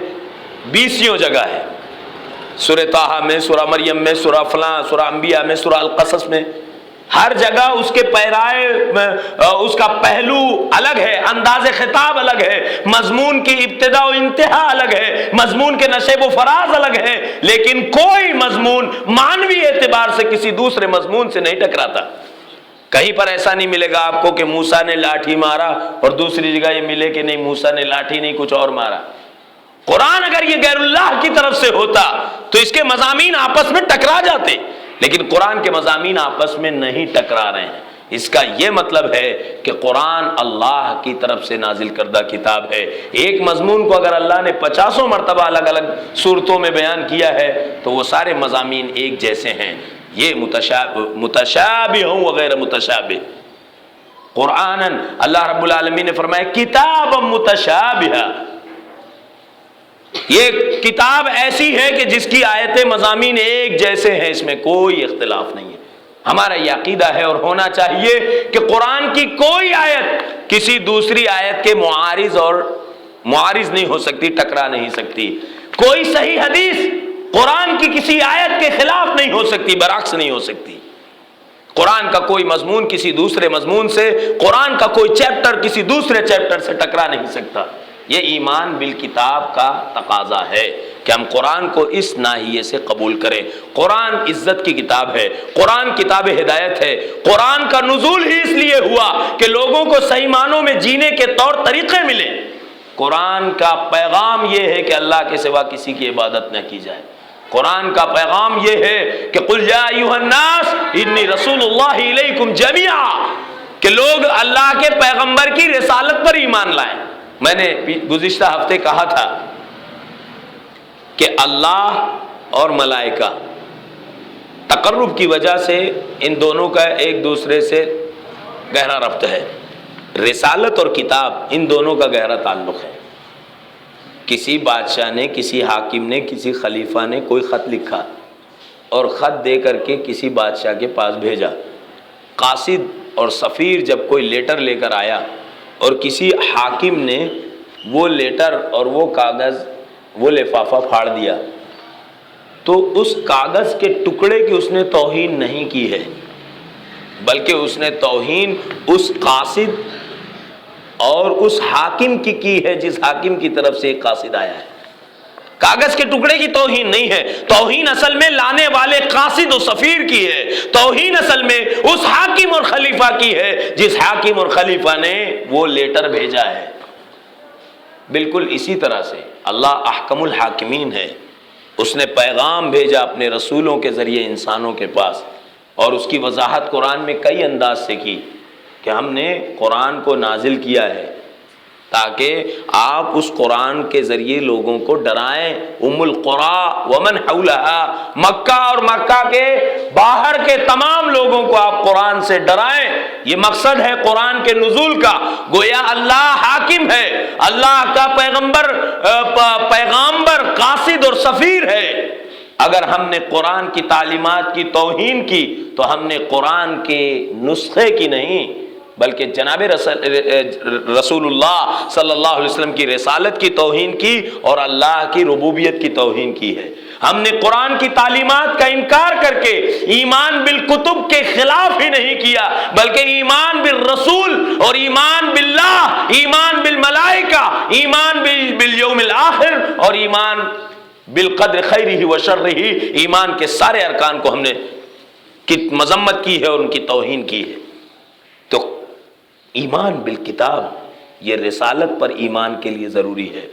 20 جگہ ہے، سورہ طٰہٰ میں، سورہ مریم میں، سورہ فلاں، سورہ انبیاء میں، سورہ القصص میں، ہر جگہ اس کے پیرائے، اس کا پہلو الگ ہے، انداز خطاب الگ ہے، مضمون کی ابتدا و انتہا الگ ہے، مضمون کے نشیب و فراز الگ ہے، لیکن کوئی مضمون معنوی اعتبار سے کسی دوسرے مضمون سے نہیں ٹکراتا۔ کہیں پر ایسا نہیں ملے گا آپ کو کہ موسیٰ نے لاٹھی مارا اور دوسری جگہ یہ ملے کہ نہیں موسیٰ نے لاٹھی نہیں کچھ اور مارا۔ قرآن اگر یہ غیر اللہ کی طرف سے ہوتا تو اس کے مضامین آپس میں ٹکرا جاتے، لیکن قرآن کے مضامین آپس میں نہیں ٹکرا رہے ہیں۔ اس کا یہ مطلب ہے کہ قرآن اللہ کی طرف سے نازل کردہ کتاب ہے۔ ایک مضمون کو اگر اللہ نے 50 مرتبہ الگ الگ صورتوں میں بیان کیا ہے تو وہ سارے مضامین ایک جیسے ہیں۔ یہ متشابہ وغیر متشابہ، قرآن اللہ رب العالمین نے فرمایا کتاب متشابہ، یہ کتاب ایسی ہے کہ جس کی آیتیں مضامین ایک جیسے ہیں، اس میں کوئی اختلاف نہیں ہے۔ ہمارا یہ عقیدہ ہے اور ہونا چاہیے کہ قرآن کی کوئی آیت کسی دوسری آیت کے معارض نہیں ہو سکتی، ٹکرا نہیں سکتی۔ کوئی صحیح حدیث قرآن کی کسی آیت کے خلاف نہیں ہو سکتی، برعکس نہیں ہو سکتی۔ قرآن کا کوئی مضمون کسی دوسرے مضمون سے، قرآن کا کوئی چیپٹر کسی دوسرے چیپٹر سے ٹکرا نہیں سکتا۔ یہ ایمان بالکتاب کا تقاضا ہے کہ ہم قرآن کو اس ناحیے سے قبول کریں۔ قرآن عزت کی کتاب ہے، قرآن کتاب ہدایت ہے۔ قرآن کا نزول ہی اس لیے ہوا کہ لوگوں کو صحیح معنوں میں جینے کے طور طریقے ملے۔ قرآن کا پیغام یہ ہے کہ اللہ کے سوا کسی کی عبادت نہ کی جائے۔ قرآن کا پیغام یہ ہے کہ قل یا ایھا الناس انی رسول اللہ الیکم جمیعا، کہ لوگ اللہ کے پیغمبر کی رسالت پر ایمان لائیں۔ میں نے گزشتہ ہفتے کہا تھا کہ اللہ اور ملائکہ تقرب کی وجہ سے ان دونوں کا ایک دوسرے سے گہرا ربط ہے۔ رسالت اور کتاب ان دونوں کا گہرا تعلق ہے۔ کسی بادشاہ نے، کسی حاکم نے، کسی خلیفہ نے کوئی خط لکھا اور خط دے کر کے کسی بادشاہ کے پاس بھیجا۔ قاصد اور سفیر جب کوئی لیٹر لے کر آیا اور کسی حاکم نے وہ لیٹر اور وہ کاغذ، وہ لفافہ پھاڑ دیا، تو اس کاغذ کے ٹکڑے کی اس نے توہین نہیں کی ہے، بلکہ اس نے توہین اس قاصد اور اس حاکم کی ہے جس حاکم کی طرف سے ایک قاصد آیا ہے۔ کاغذ کے ٹکڑے کی توہین نہیں ہے، توہین اصل میں لانے والے قاصد و سفیر کی ہے، توہین اصل میں اس حاکم اور خلیفہ کی ہے جس حاکم اور خلیفہ نے وہ لیٹر بھیجا ہے۔ بالکل اسی طرح سے اللہ احکم الحاکمین ہے، اس نے پیغام بھیجا اپنے رسولوں کے ذریعے انسانوں کے پاس، اور اس کی وضاحت قرآن میں کئی انداز سے کی کہ ہم نے قرآن کو نازل کیا ہے تاکہ آپ اس قرآن کے ذریعے لوگوں کو ڈرائیں۔ ام القریٰ ومن حولہا، مکہ اور مکہ کے باہر کے تمام لوگوں کو آپ قرآن سے ڈرائیں۔ یہ مقصد ہے قرآن کے نزول کا۔ گویا اللہ حاکم ہے، اللہ کا پیغامبر قاصد اور سفیر ہے۔ اگر ہم نے قرآن کی تعلیمات کی توہین کی تو ہم نے قرآن کے نسخے کی نہیں بلکہ جناب رسول اللہ صلی اللہ علیہ وسلم کی رسالت کی توہین کی اور اللہ کی ربوبیت کی توہین کی ہے۔ ہم نے قرآن کی تعلیمات کا انکار کر کے ایمان بالکتب کے خلاف ہی نہیں کیا، بلکہ ایمان بالرسول اور ایمان باللہ، ایمان بالملائکہ، ایمان بالیوم الآخر اور ایمان بالقدر خیرہ و شرہ، ایمان کے سارے ارکان کو ہم نے مذمت کی ہے اور ان کی توہین کی ہے۔ تو ایمان بالکتاب، یہ رسالت پر ایمان کے لیے ضروری ہے۔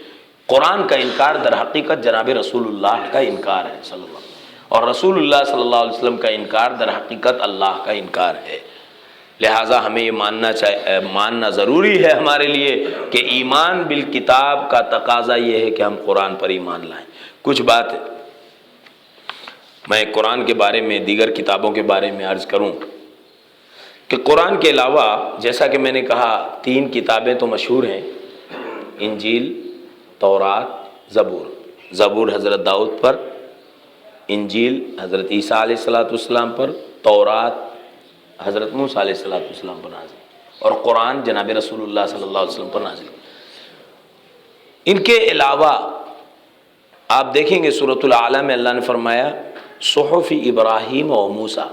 قرآن کا انکار در حقیقت جناب رسول اللہ کا انکار ہے صلی اللہ علیہ وسلم، اور رسول اللہ صلی اللہ علیہ وسلم کا انکار در حقیقت اللہ کا انکار ہے۔ لہٰذا ہمیں یہ ماننا ضروری ہے ہمارے لیے کہ ایمان بالکتاب کا تقاضا یہ ہے کہ ہم قرآن پر ایمان لائیں۔ کچھ بات میں قرآن کے بارے میں، دیگر کتابوں کے بارے میں عرض کروں کہ قرآن کے علاوہ جیسا کہ میں نے کہا 3 کتابیں تو مشہور ہیں، انجیل، تورات، زبور حضرت داؤد پر، انجیل حضرت عیسیٰ علیہ السلام پر، تورات حضرت موسیٰ علیہ السلام پر نازل، اور قرآن جناب رسول اللہ صلی اللہ علیہ وسلم پر نازل۔ ان کے علاوہ آپ دیکھیں گے سورۃ الاعلیٰ میں اللہ نے فرمایا صحف ابراہیم و موسیٰ۔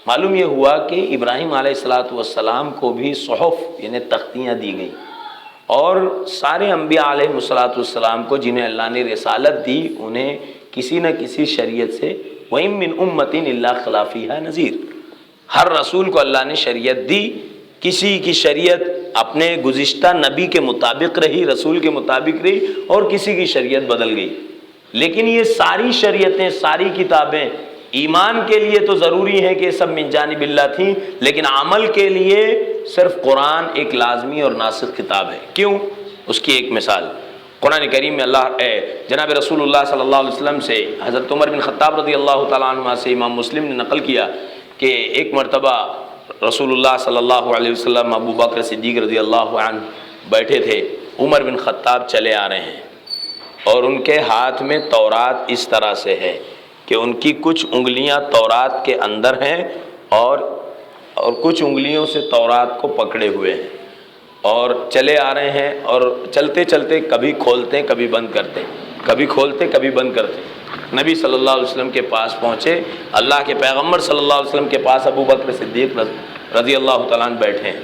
معلوم یہ ہوا کہ ابراہیم علیہ السلام کو بھی صحف یعنی تختیاں دی گئیں، اور سارے انبیاء علیہ السلام کو جنہیں اللہ نے رسالت دی انہیں کسی نہ کسی شریعت سے وَإِن مِّنْ أُمَّةٍ إِلَّا خَلَا فِيهَا نَذِيرٌ، ہر رسول کو اللہ نے شریعت دی، کسی کی شریعت اپنے گزشتہ نبی کے مطابق رہی، رسول کے مطابق رہی، اور کسی کی شریعت بدل گئی۔ لیکن یہ ساری شریعتیں، ساری کتابیں ایمان کے لیے تو ضروری ہے کہ سب من جانب اللہ تھیں، لیکن عمل کے لیے صرف قرآن ایک لازمی اور ناسخ کتاب ہے۔ کیوں؟ اس کی ایک مثال قرآن کریم میں اللہ جناب رسول اللہ صلی اللہ علیہ وسلم سے حضرت عمر بن خطاب رضی اللہ تعالیٰ عنہ سے امام مسلم نے نقل کیا کہ ایک مرتبہ رسول اللہ صلی اللہ علیہ وسلم ابو بکر صدیق رضی اللہ عنہ بیٹھے تھے، عمر بن خطاب چلے آ رہے ہیں اور ان کے ہاتھ میں تورات اس طرح سے ہے کہ ان کی کچھ انگلیاں تورات کے اندر ہیں اور کچھ انگلیوں سے تورات کو پکڑے ہوئے ہیں، اور چلے آ رہے ہیں، اور چلتے چلتے کبھی کھولتے کبھی بند کرتے، کبھی کھولتے کبھی بند کرتے۔ نبی صلی اللہ علیہ وسلم کے پاس پہنچے، اللہ کے پیغمبر صلی اللہ علیہ وسلم کے پاس ابو بکر صدیق رضی اللہ تعالیٰ عنہ بیٹھے ہیں،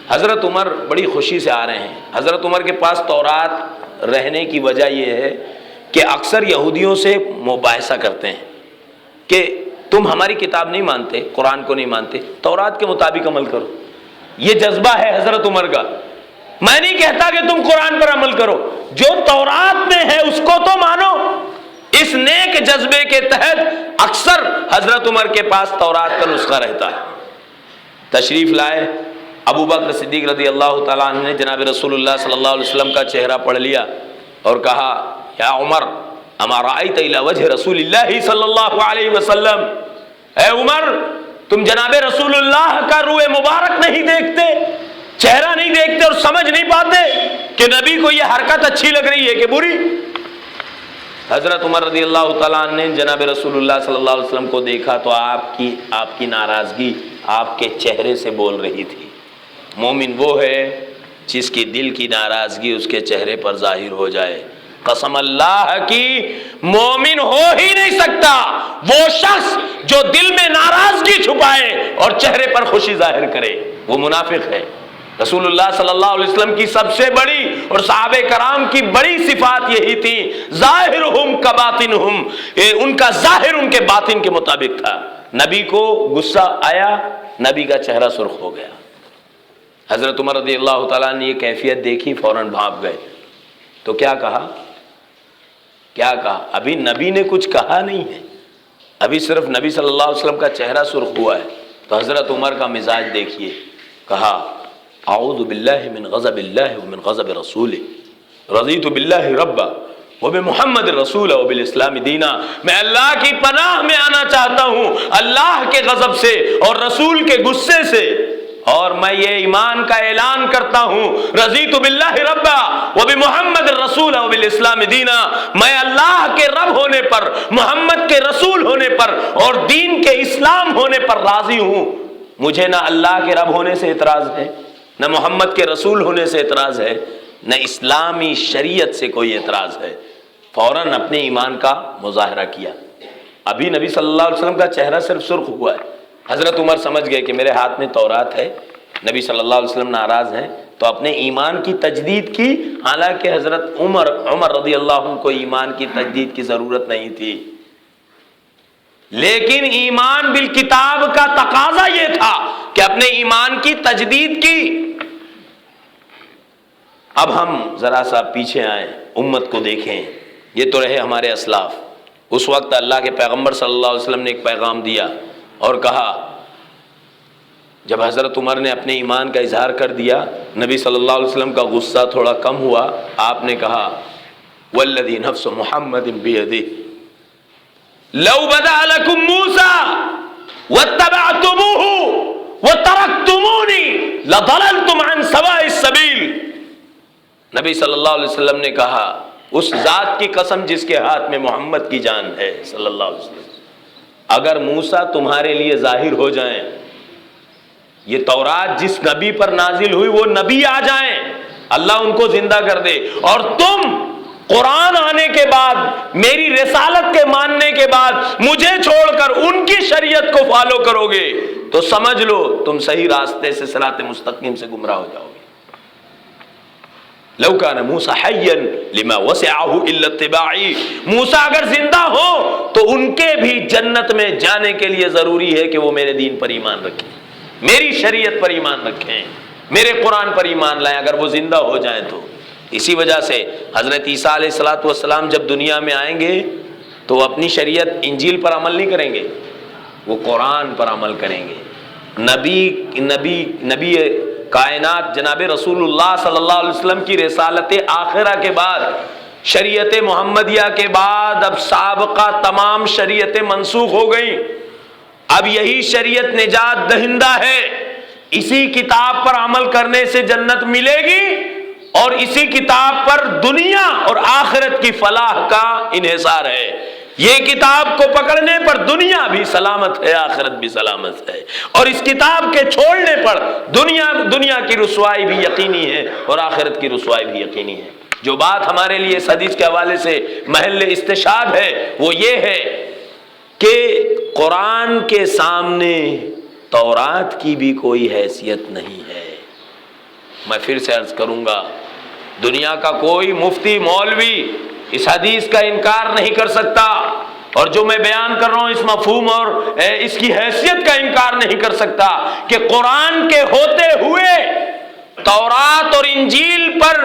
حضرت عمر بڑی خوشی سے آ رہے ہیں۔ حضرت عمر کے پاس تورات رہنے کی وجہ یہ ہے کہ اکثر یہودیوں سے مباحثہ کرتے ہیں کہ تم ہماری کتاب نہیں مانتے، قرآن کو نہیں مانتے، تورات کے مطابق عمل کرو۔ یہ جذبہ ہے حضرت عمر کا، میں نہیں کہتا کہ تم قرآن پر عمل کرو، جو تورات میں ہے اس کو تو مانو۔ اس نیک جذبے کے تحت اکثر حضرت عمر کے پاس تورات کا نسخہ رہتا ہے۔ تشریف لائے، ابو بکر صدیق رضی اللہ تعالیٰ عنہ نے جناب رسول اللہ صلی اللہ علیہ وسلم کا چہرہ پڑھ لیا اور کہا یا عمر اما رأیت الی وجہ رسول اللہ صلی اللہ علیہ وسلم، اے عمر تم جناب رسول اللہ کا روئے مبارک نہیں دیکھتے، چہرہ نہیں دیکھتے اور سمجھ نہیں پاتے کہ نبی کو یہ حرکت اچھی لگ رہی ہے کہ بری؟ حضرت عمر رضی اللہ تعالیٰ عنہ نے جناب رسول اللہ صلی اللہ علیہ وسلم کو دیکھا تو آپ کی ناراضگی آپ کے چہرے سے بول رہی تھی۔ مومن وہ ہے جس کی دل کی ناراضگی اس کے چہرے پر ظاہر ہو جائے۔ قسم اللہ کی مومن ہو ہی نہیں سکتا وہ شخص جو دل میں ناراضگی چھپائے اور چہرے پر خوشی ظاہر کرے، وہ منافق ہے۔ رسول اللہ صلی اللہ علیہ وسلم کی سب سے بڑی اور صحابہ کرام کی بڑی صفات یہی تھی، ظاہرہم کباطنہم، ان کا ظاہر ان کے باطن کے مطابق تھا۔ نبی کو غصہ آیا، نبی کا چہرہ سرخ ہو گیا۔ حضرت عمر رضی اللہ تعالیٰ نے یہ کیفیت دیکھی، فوراً بھاپ گئے۔ تو کیا کہا؟ ابھی نبی نے کچھ کہا نہیں ہے، ابھی صرف نبی صلی اللہ علیہ وسلم کا چہرہ سرخ ہوا ہے۔ تو حضرت عمر کا مزاج دیکھیے، کہا اعوذ باللہ من غضب اللہ ومن غضب رسولہ، رضیت باللہ ربا وبمحمد رسول وبالاسلام دینا، میں اللہ کی پناہ میں آنا چاہتا ہوں اللہ کے غضب سے اور رسول کے غصے سے، اور میں یہ ایمان کا اعلان کرتا ہوں رضیت باللہ ربا وبمحمد الرسول وبالاسلام دینا، میں اللہ کے رب ہونے پر، محمد کے رسول ہونے پر اور دین کے اسلام ہونے پر راضی ہوں۔ مجھے نہ اللہ کے رب ہونے سے اعتراض ہے، نہ محمد کے رسول ہونے سے اعتراض ہے، نہ اسلامی شریعت سے کوئی اعتراض ہے۔ فوراً اپنے ایمان کا مظاہرہ کیا۔ ابھی نبی صلی اللہ علیہ وسلم کا چہرہ صرف سرخ ہوا ہے، حضرت عمر سمجھ گئے کہ میرے ہاتھ میں تورات ہے، نبی صلی اللہ علیہ وسلم ناراض ہیں، تو اپنے ایمان کی تجدید کی، حالانکہ حضرت عمر رضی اللہ عنہ کو ایمان کی تجدید کی ضرورت نہیں تھی، لیکن ایمان بالکتاب کا تقاضا یہ تھا کہ اپنے ایمان کی تجدید کی۔ اب ہم ذرا سا پیچھے آئیں، امت کو دیکھیں، یہ تو رہے ہمارے اسلاف۔ اس وقت اللہ کے پیغمبر صلی اللہ علیہ وسلم نے ایک پیغام دیا اور کہا، جب حضرت عمر نے اپنے ایمان کا اظہار کر دیا، نبی صلی اللہ علیہ وسلم کا غصہ تھوڑا کم ہوا، آپ نے کہا والذی نفس محمد بیدہ لو بدا لکم موسیٰ واتبعتموہ وترکتمونی لضللتم عن سواء السبیل۔ نبی صلی اللہ علیہ وسلم نے کہا اس ذات کی قسم جس کے ہاتھ میں محمد کی جان ہے صلی اللہ علیہ وسلم، اگر موسیٰ تمہارے لیے ظاہر ہو جائیں، یہ تورات جس نبی پر نازل ہوئی وہ نبی آ جائیں، اللہ ان کو زندہ کر دے، اور تم قرآن آنے کے بعد، میری رسالت کے ماننے کے بعد مجھے چھوڑ کر ان کی شریعت کو فالو کرو گے، تو سمجھ لو تم صحیح راستے سے صراط مستقیم سے گمراہ ہو جاؤ گے۔ لو کان موسیٰ حیا لما وسعہ الا اتباعی، موسیٰ اگر زندہ ہو تو ان کے بھی جنت میں جانے کے لیے ضروری ہے کہ وہ میرے دین پر ایمان رکھیں، میری شریعت پر ایمان رکھیں، میرے قرآن پر ایمان لائیں، اگر وہ زندہ ہو جائیں تو۔ اسی وجہ سے حضرت عیسیٰ علیہ السلام جب دنیا میں آئیں گے تو وہ اپنی شریعت انجیل پر عمل نہیں کریں گے، وہ قرآن پر عمل کریں گے۔ نبی کائنات جناب رسول اللہ صلی اللہ علیہ وسلم کی رسالت آخرہ کے بعد، شریعت محمدیہ کے بعد اب سابقہ تمام شریعتیں منسوخ ہو گئیں، اب یہی شریعت نجات دہندہ ہے، اسی کتاب پر عمل کرنے سے جنت ملے گی، اور اسی کتاب پر دنیا اور آخرت کی فلاح کا انحصار ہے۔ یہ کتاب کو پکڑنے پر دنیا بھی سلامت ہے، آخرت بھی سلامت ہے، اور اس کتاب کے چھوڑنے پر دنیا کی رسوائی بھی یقینی ہے اور آخرت کی رسوائی بھی یقینی ہے۔ جو بات ہمارے لیے اس حدیث کے حوالے سے محل استشہاد ہے وہ یہ ہے کہ قرآن کے سامنے تورات کی بھی کوئی حیثیت نہیں ہے۔ میں پھر سے عرض کروں گا، دنیا کا کوئی مفتی مولوی اس حدیث کا انکار نہیں کر سکتا، اور جو میں بیان کر رہا ہوں اس مفہوم اور اس کی حیثیت کا انکار نہیں کر سکتا کہ قرآن کے ہوتے ہوئے تورات اور انجیل پر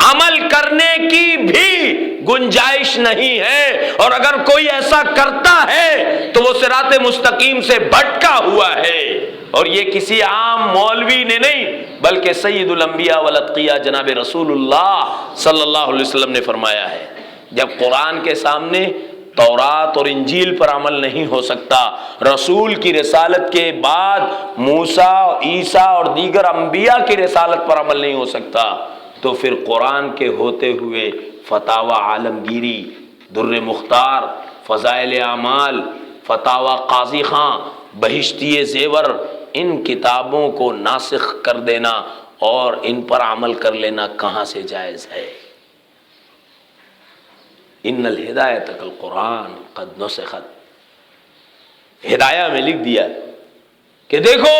عمل کرنے کی بھی گنجائش نہیں ہے، اور اگر کوئی ایسا کرتا ہے تو وہ صراط مستقیم سے بھٹکا ہوا ہے۔ اور یہ کسی عام مولوی نے نہیں بلکہ سید الانبیاء والاتقیاء جناب رسول اللہ صلی اللہ علیہ وسلم نے فرمایا ہے۔ جب قرآن کے سامنے تورات اور انجیل پر عمل نہیں ہو سکتا، رسول کی رسالت کے بعد موسیٰ، عیسیٰ اور دیگر انبیاء کی رسالت پر عمل نہیں ہو سکتا، تو پھر قرآن کے ہوتے ہوئے فتاوی عالمگیری، در مختار، فضائل اعمال، فتاوی قاضی خاں، بہشتی زیور، ان کتابوں کو ناسخ کر دینا اور ان پر عمل کر لینا کہاں سے جائز ہے؟ ان الہدایۃ کالقرآن قد نسخت، ہدایہ میں لکھ دیا کہ دیکھو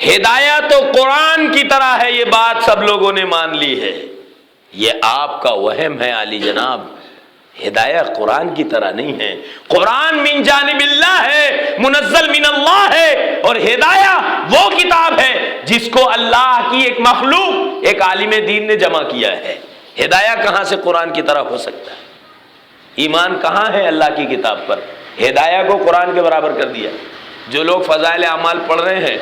ہدایہ تو قرآن کی طرح ہے، یہ بات سب لوگوں نے مان لی ہے، یہ آپ کا وہم ہے علی جناب، ہدایہ قرآن کی طرح نہیں ہے، قرآن من جانب اللہ ہے، منزل من اللہ ہے، اور ہدایہ وہ کتاب ہے جس کو اللہ کی ایک مخلوق، ایک عالم دین نے جمع کیا ہے۔ ہدایہ کہاں سے قرآن کی طرح ہو سکتا ہے؟ ایمان کہاں ہے اللہ کی کتاب پر؟ ہدایہ کو قرآن کے برابر کر دیا۔ جو لوگ فضائل اعمال پڑھ رہے ہیں،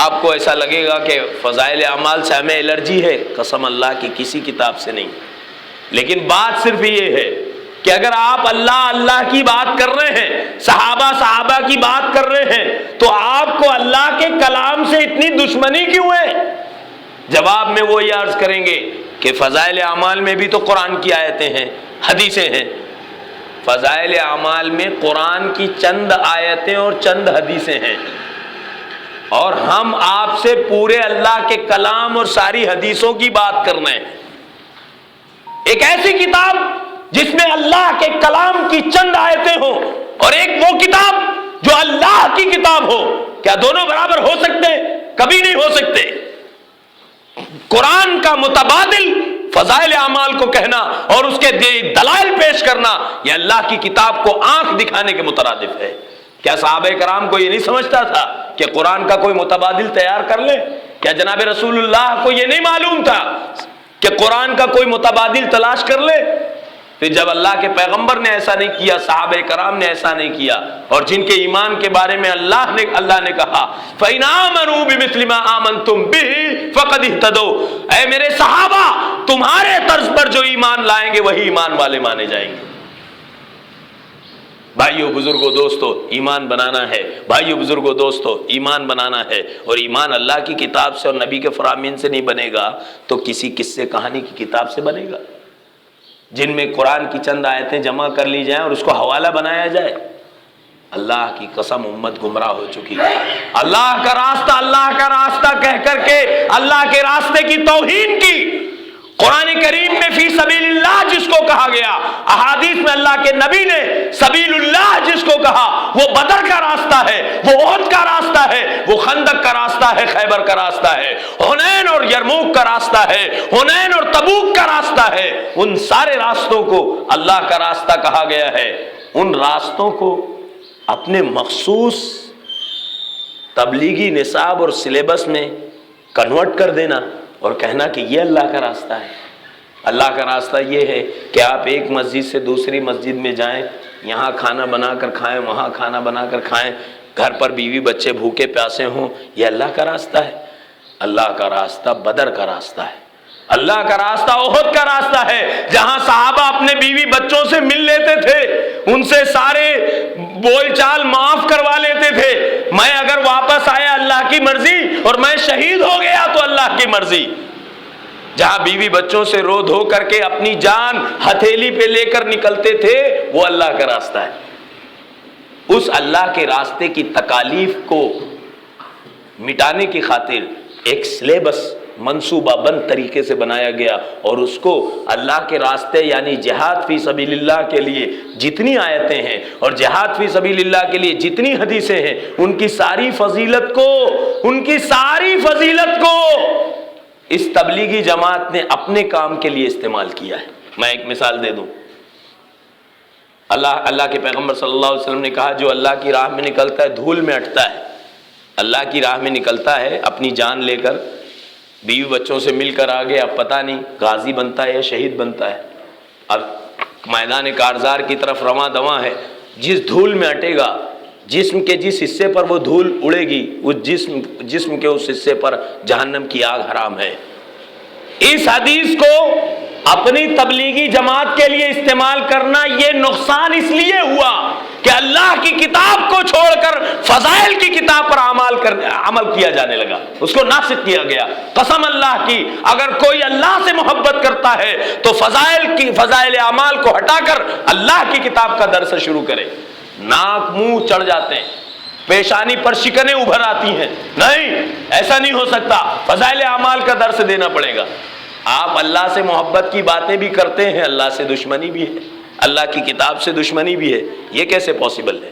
آپ کو ایسا لگے گا کہ فضائل اعمال سے ہمیں الرجی ہے، قسم اللہ کی کسی کتاب سے نہیں، لیکن بات صرف یہ ہے کہ اگر آپ اللہ کی بات کر رہے ہیں، صحابہ کی بات کر رہے ہیں، تو آپ کو اللہ کے کلام سے اتنی دشمنی کیوں ہے؟ جواب میں وہ یہ عرض کریں گے کہ فضائل اعمال میں بھی تو قرآن کی آیتیں ہیں، حدیثیں ہیں۔ فضائل اعمال میں قرآن کی چند آیتیں اور چند حدیثیں ہیں، اور ہم آپ سے پورے اللہ کے کلام اور ساری حدیثوں کی بات کر رہے ہیں۔ ایک ایسی کتاب جس میں اللہ کے کلام کی چند آیتیں ہوں، اور ایک وہ کتاب جو اللہ کی کتاب ہو، کیا دونوں برابر ہو سکتے؟ کبھی نہیں ہو سکتے۔ قرآن کا متبادل فضائل اعمال کو کہنا اور اس کے دلائل پیش کرنا، یہ اللہ کی کتاب کو آنکھ دکھانے کے مترادف ہے۔ کیا صحابہ کرام کو یہ نہیں سمجھتا تھا کہ قرآن کا کوئی متبادل تیار کر لے؟ کیا جناب رسول اللہ کو یہ نہیں معلوم تھا کہ قرآن کا کوئی متبادل تلاش کر لے؟ پھر جب اللہ کے پیغمبر نے ایسا نہیں کیا، صحابہ کرام نے ایسا نہیں کیا، اور جن کے ایمان کے بارے میں اللہ نے کہا فَإِنْ آمَنُوا بِمِثْلِ مَا آمَنْتُمْ بِهِ فَقَدِ اهْتَدَوْا، اے میرے صحابہ تمہارے طرز پر جو ایمان لائیں گے وہی ایمان والے مانے جائیں گے۔ بھائیو بزرگو دوستو، ایمان بنانا ہے، بھائیو بزرگو دوستو ایمان بنانا ہے، اور ایمان اللہ کی کتاب سے اور نبی کے فرامین سے نہیں بنے گا تو کسی قصے کہانی کی کتاب سے بنے گا۔ جن میں قرآن کی چند آیتیں جمع کر لی جائیں اور اس کو حوالہ بنایا جائے. اللہ کی قسم امت گمراہ ہو چکی ہے. اللہ کا راستہ کہہ کر کے اللہ کے راستے کی توہین کی. قرآن کریم میں فی سبیل اللہ جس کو کہا گیا، احادیث میں اللہ کے نبی نے سبیل اللہ جس کو کہا، وہ بدر کا راستہ ہے، وہ احد کا راستہ ہے، وہ خندق کا راستہ ہے، خیبر کا راستہ ہے، حنین اور یرموک کا راستہ ہے، حنین اور تبوک کا راستہ ہے. ان سارے راستوں کو اللہ کا راستہ کہا گیا ہے. ان راستوں کو اپنے مخصوص تبلیغی نصاب اور سلیبس میں کنورٹ کر دینا اور کہنا کہ یہ اللہ کا راستہ ہے. اللہ کا راستہ یہ ہے کہ آپ ایک مسجد سے دوسری مسجد میں جائیں، یہاں کھانا بنا کر کھائیں، وہاں کھانا بنا کر کھائیں، گھر پر بیوی بچے بھوکے پیاسے ہوں. یہ اللہ کا راستہ ہے. اللہ کا راستہ بدر کا راستہ ہے. اللہ کا راستہ احد کا راستہ ہے، جہاں صحابہ اپنے بیوی بچوں سے مل لیتے تھے، ان سے سارے بول چال معاف کروا لیتے تھے. میں اگر واپس آیا اللہ کی مرضی، اور میں شہید ہو گیا تو اللہ کی مرضی. جہاں بیوی بچوں سے رو دھو کر کے اپنی جان ہتھیلی پہ لے کر نکلتے تھے، وہ اللہ کا راستہ ہے. اس اللہ کے راستے کی تکالیف کو مٹانے کی خاطر ایک سلیبس منصوبہ بند طریقے سے بنایا گیا، اور اس کو اللہ کے راستے یعنی جہاد فی سبیل اللہ کے لیے جتنی آیتیں ہیں اور جہاد فی سبیل اللہ کے لیے جتنی حدیثیں ہیں، ان کی ساری فضیلت کو اس تبلیغی جماعت نے اپنے کام کے لیے استعمال کیا ہے. میں ایک مثال دے دوں. اللہ کے پیغمبر صلی اللہ علیہ وسلم نے کہا، جو اللہ کی راہ میں نکلتا ہے دھول میں اٹھتا ہے. اللہ کی راہ میں نکلتا ہے اپنی جان لے کر، بیوی بچوں سے مل کر آگے، اب پتہ نہیں غازی بنتا ہے یا شہید بنتا ہے. اب میدان کارزار کی طرف رواں دواں ہے. جس دھول میں اٹے گا، جسم کے جس حصے پر وہ دھول اڑے گی، اس جسم کے اس حصے پر جہنم کی آگ حرام ہے. اس حدیث کو اپنی تبلیغی جماعت کے لیے استعمال کرنا یہ نقصان اس لیے ہوا کہ اللہ کی کتاب کو چھوڑ کر فضائل کی کتاب پر عمل کیا جانے لگا، اس کو ناسخ کیا گیا. قسم اللہ کی، اگر کوئی اللہ سے محبت کرتا ہے تو فضائل اعمال کو ہٹا کر اللہ کی کتاب کا درس شروع کرے. ناک منہ چڑھ جاتے ہیں، پیشانی پر شکنیں ابھر آتی ہیں. نہیں، ایسا نہیں ہو سکتا، فضائل اعمال کا درس دینا پڑے گا. آپ اللہ سے محبت کی باتیں بھی کرتے ہیں، اللہ سے دشمنی بھی ہے، اللہ کی کتاب سے دشمنی بھی ہے. یہ کیسے پاسبل ہے؟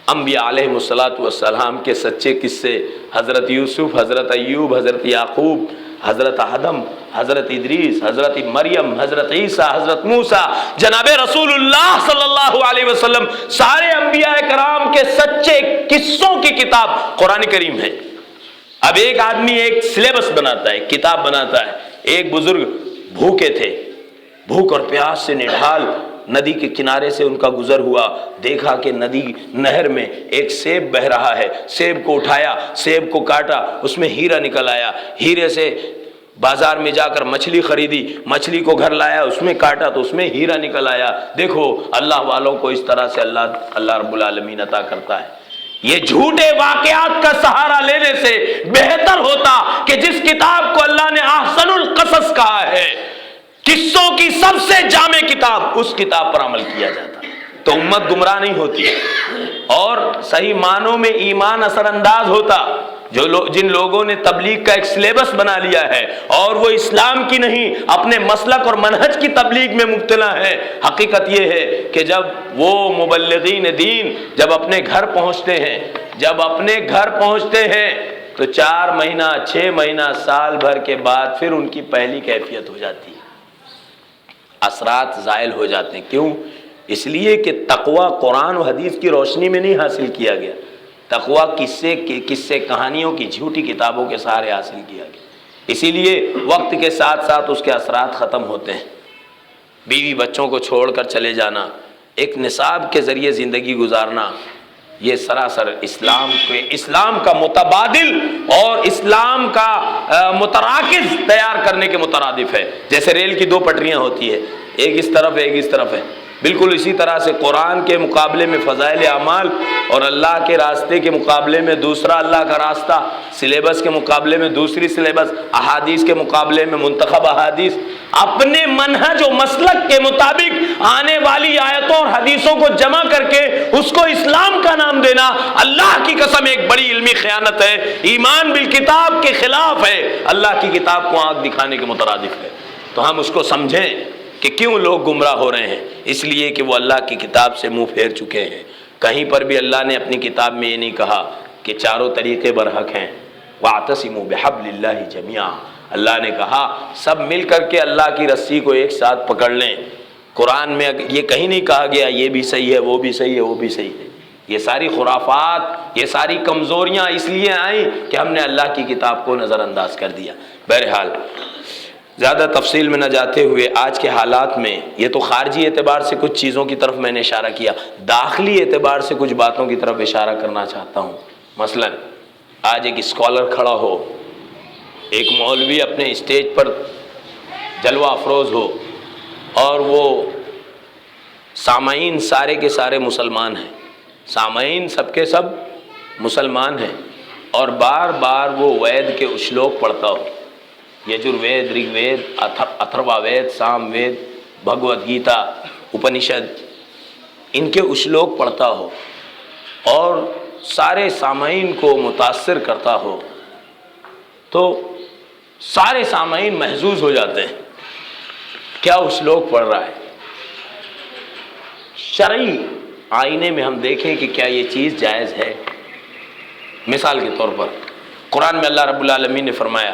انبیاء علیہ الصلوۃ والسلام کے سچے قصے، حضرت یوسف، حضرت ایوب، حضرت یعقوب، حضرت آدم، حضرت ادریس، حضرت مریم، حضرت عیسیٰ، حضرت موسیٰ، جناب رسول اللہ صلی اللہ علیہ وسلم، سارے انبیاء کرام کے سچے قصوں کی کتاب قرآن کریم ہے. اب ایک آدمی ایک سلیبس بناتا ہے، ایک کتاب بناتا ہے. ایک بزرگ بھوکے تھے، بھوک اور پیاس سے نڈھال ندی کے کنارے سے ان کا گزر ہوا. دیکھا کہ نہر میں ایک سیب بہہ رہا ہے. سیب کو اٹھایا، سیب کو کاٹا، اس میں ہیرا نکل آیا. ہیرے سے بازار میں جا کر مچھلی خریدی، مچھلی کو گھر لایا، اس میں کاٹا تو اس میں ہیرا نکل آیا. دیکھو اللہ والوں کو اس طرح سے اللہ رب العالمین عطا کرتا ہے. یہ جھوٹے واقعات کا سہارا لینے سے بہتر ہوتا کہ جس کتاب کو اللہ نے احسن القصص کہا ہے، قصوں کی سب سے جامع کتاب، اس کتاب پر عمل کیا جاتا تو امت گمراہ نہیں ہوتی اور صحیح معنوں میں ایمان اثر انداز ہوتا. جن لوگوں نے تبلیغ کا ایک سلیبس بنا لیا ہے اور وہ اسلام کی نہیں اپنے مسلک اور منہج کی تبلیغ میں مبتلا ہے، حقیقت یہ ہے کہ جب وہ مبلغین دین جب اپنے گھر پہنچتے ہیں تو 4 مہینہ 6 مہینہ سال بھر کے بعد پھر ان کی پہلی کیفیت ہو جاتی ہے، اثرات زائل ہو جاتے ہیں. کیوں؟ اس لیے کہ تقویٰ قرآن و حدیث کی روشنی میں نہیں حاصل کیا گیا. تقویٰ قصے کہانیوں کی جھوٹی کتابوں کے سہارے حاصل کیا گیا. اسی لیے وقت کے ساتھ ساتھ اس کے اثرات ختم ہوتے ہیں. بیوی بچوں کو چھوڑ کر چلے جانا، ایک نصاب کے ذریعے زندگی گزارنا، یہ سراسر اسلام کا متبادل اور اسلام کا متراکز تیار کرنے کے مترادف ہے. جیسے ریل کی 2 پٹریاں ہوتی ہے، ایک اس طرف ہے ایک اس طرف ہے. بالکل اسی طرح سے قرآن کے مقابلے میں فضائل اعمال اور اللہ کے راستے کے مقابلے میں دوسرا اللہ کا راستہ، سلیبس کے مقابلے میں دوسری سلیبس، احادیث کے مقابلے میں منتخب احادیث، اپنے منہج و مسلک کے مطابق آنے والی آیتوں اور حدیثوں کو جمع کر کے اس کو اسلام کا نام دینا اللہ کی قسم ایک بڑی علمی خیانت ہے، ایمان بالکتاب کے خلاف ہے، اللہ کی کتاب کو آنکھ دکھانے کے مترادف ہے۔ تو ہم اس کو سمجھیں کہ کیوں لوگ گمراہ ہو رہے ہیں، اس لیے کہ وہ اللہ کی کتاب سے منہ پھیر چکے ہیں۔ کہیں پر بھی اللہ نے اپنی کتاب میں یہ نہیں کہا کہ چاروں طریقے برحق ہیں، وَاعْتَصِمُوا بِحَبْلِ اللَّهِ جَمِيعًا، اللہ نے کہا سب مل کر کے اللہ کی رسی کو ایک ساتھ پکڑ لیں۔ قرآن میں یہ کہیں نہیں کہا گیا یہ بھی صحیح ہے، وہ بھی صحیح ہے، وہ بھی صحیح ہے۔ یہ ساری خرافات، یہ ساری کمزوریاں اس لیے آئیں کہ ہم نے اللہ کی کتاب کو نظر انداز کر دیا۔ بہرحال زیادہ تفصیل میں نہ جاتے ہوئے آج کے حالات میں، یہ تو خارجی اعتبار سے کچھ چیزوں کی طرف میں نے اشارہ کیا، داخلی اعتبار سے کچھ باتوں کی طرف اشارہ کرنا چاہتا ہوں۔ مثلا آج ایک اسکالر کھڑا ہو، ایک مولوی اپنے اسٹیج پر جلوہ افروز ہو، اور وہ سامعین سارے کے سارے مسلمان ہیں، سامعین سب کے سب مسلمان ہیں، اور بار بار وہ وید کے اشلوک پڑھتا ہو، یجروید، رگ وید، اتھروا وید، سام وید، بھگوت گیتا، اپنشد، ان کے اشلوک پڑھتا ہو اور سارے سامعین کو متاثر کرتا ہو، تو سارے سامعین محظوظ ہو جاتے ہیں۔ کیا اشلوک پڑھ رہا ہے؟ شرعی آئینے میں ہم دیکھیں کہ کیا یہ چیز جائز ہے۔ مثال کے طور پر قرآن میں اللہ رب العالمین نے فرمایا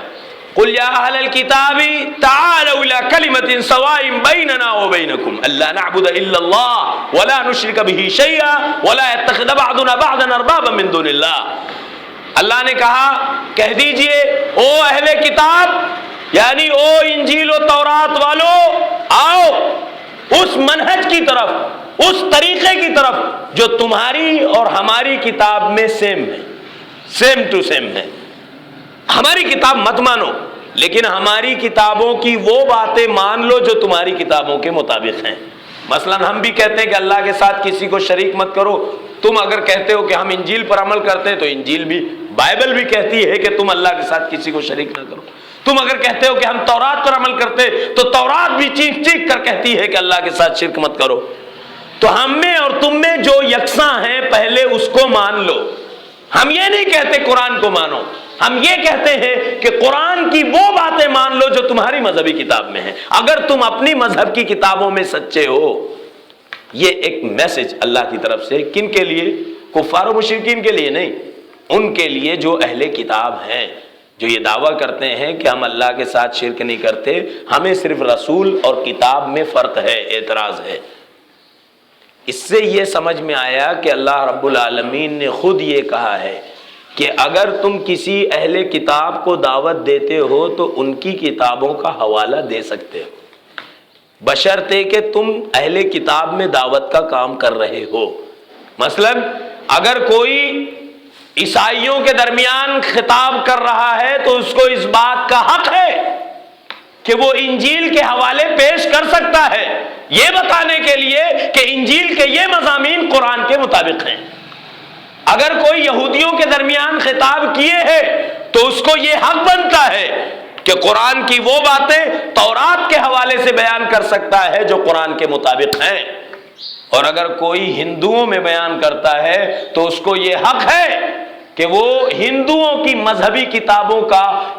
قُلْ يَا أَهْلَ الْكِتَابِ تَعَالَوْا إِلَىٰ كَلِمَةٍ سَوَاءٍ بَيْنَنَا وَبَيْنَكُمْ أَلَّا نَعْبُدَ إِلَّا اللَّهَ وَلَا نُشْرِكَ بِهِ شَيْئًا وَلَا يَتَّخِذَ بَعْضُنَا بَعْضًا أَرْبَابًا مِّن دُونِ اللَّهِ۔ اللہ نے کہا کہہ دیجئے او اہل کتاب، یعنی او انجیل و تورات والو، آؤ اس منہج کی طرف، اس طریقے کی طرف جو تمہاری اور ہماری کتاب میں سیم ہے، سیم ٹو سیم ہے۔ ہماری کتاب مت مانو، لیکن ہماری کتابوں کی وہ باتیں مان لو جو تمہاری کتابوں کے مطابق ہیں۔ مثلا ہم بھی کہتے ہیں کہ اللہ کے ساتھ کسی کو شریک مت کرو، تم اگر کہتے ہو کہ ہم انجیل پر عمل کرتے ہیں تو انجیل بھی، بائبل بھی کہتی ہے کہ تم اللہ کے ساتھ کسی کو شریک نہ کرو۔ تم اگر کہتے ہو کہ ہم تورات پر عمل کرتے تو تورات بھی چیخ چیخ کر کہتی ہے کہ اللہ کے ساتھ شرک مت کرو۔ تو ہم میں اور تم میں جو یکساں ہیں پہلے اس کو مان لو۔ ہم یہ نہیں کہتے قرآن کو مانو، ہم یہ کہتے ہیں کہ قرآن کی وہ باتیں مان لو جو تمہاری مذہبی کتاب میں ہیں، اگر تم اپنی مذہب کی کتابوں میں سچے ہو۔ یہ ایک میسج اللہ کی طرف سے، کن کے لیے؟ کفار و مشرکین کے لیے نہیں، ان کے لیے جو اہل کتاب ہیں، جو یہ دعویٰ کرتے ہیں کہ ہم اللہ کے ساتھ شرک نہیں کرتے، ہمیں صرف رسول اور کتاب میں فرق ہے، اعتراض ہے۔ اس سے یہ سمجھ میں آیا کہ اللہ رب العالمین نے خود یہ کہا ہے کہ اگر تم کسی اہل کتاب کو دعوت دیتے ہو تو ان کی کتابوں کا حوالہ دے سکتے ہو، بشرطے کہ تم اہل کتاب میں دعوت کا کام کر رہے ہو۔ مثلا اگر کوئی عیسائیوں کے درمیان خطاب کر رہا ہے تو اس کو اس بات کا حق ہے کہ وہ انجیل کے حوالے پیش کر سکتا ہے، یہ بتانے کے لیے کہ انجیل کے یہ مضامین قرآن کے مطابق ہیں۔ اگر کوئی یہودیوں کے درمیان خطاب کیے ہیں تو اس کو یہ حق بنتا ہے کہ قرآن کی وہ باتیں تورات کے حوالے سے بیان کر سکتا ہے جو قرآن کے مطابق ہیں، اور اگر کوئی ہندوؤں میں بیان کرتا ہے تو اس کو یہ حق ہے کہ وہ ہندوؤں کی مذہبی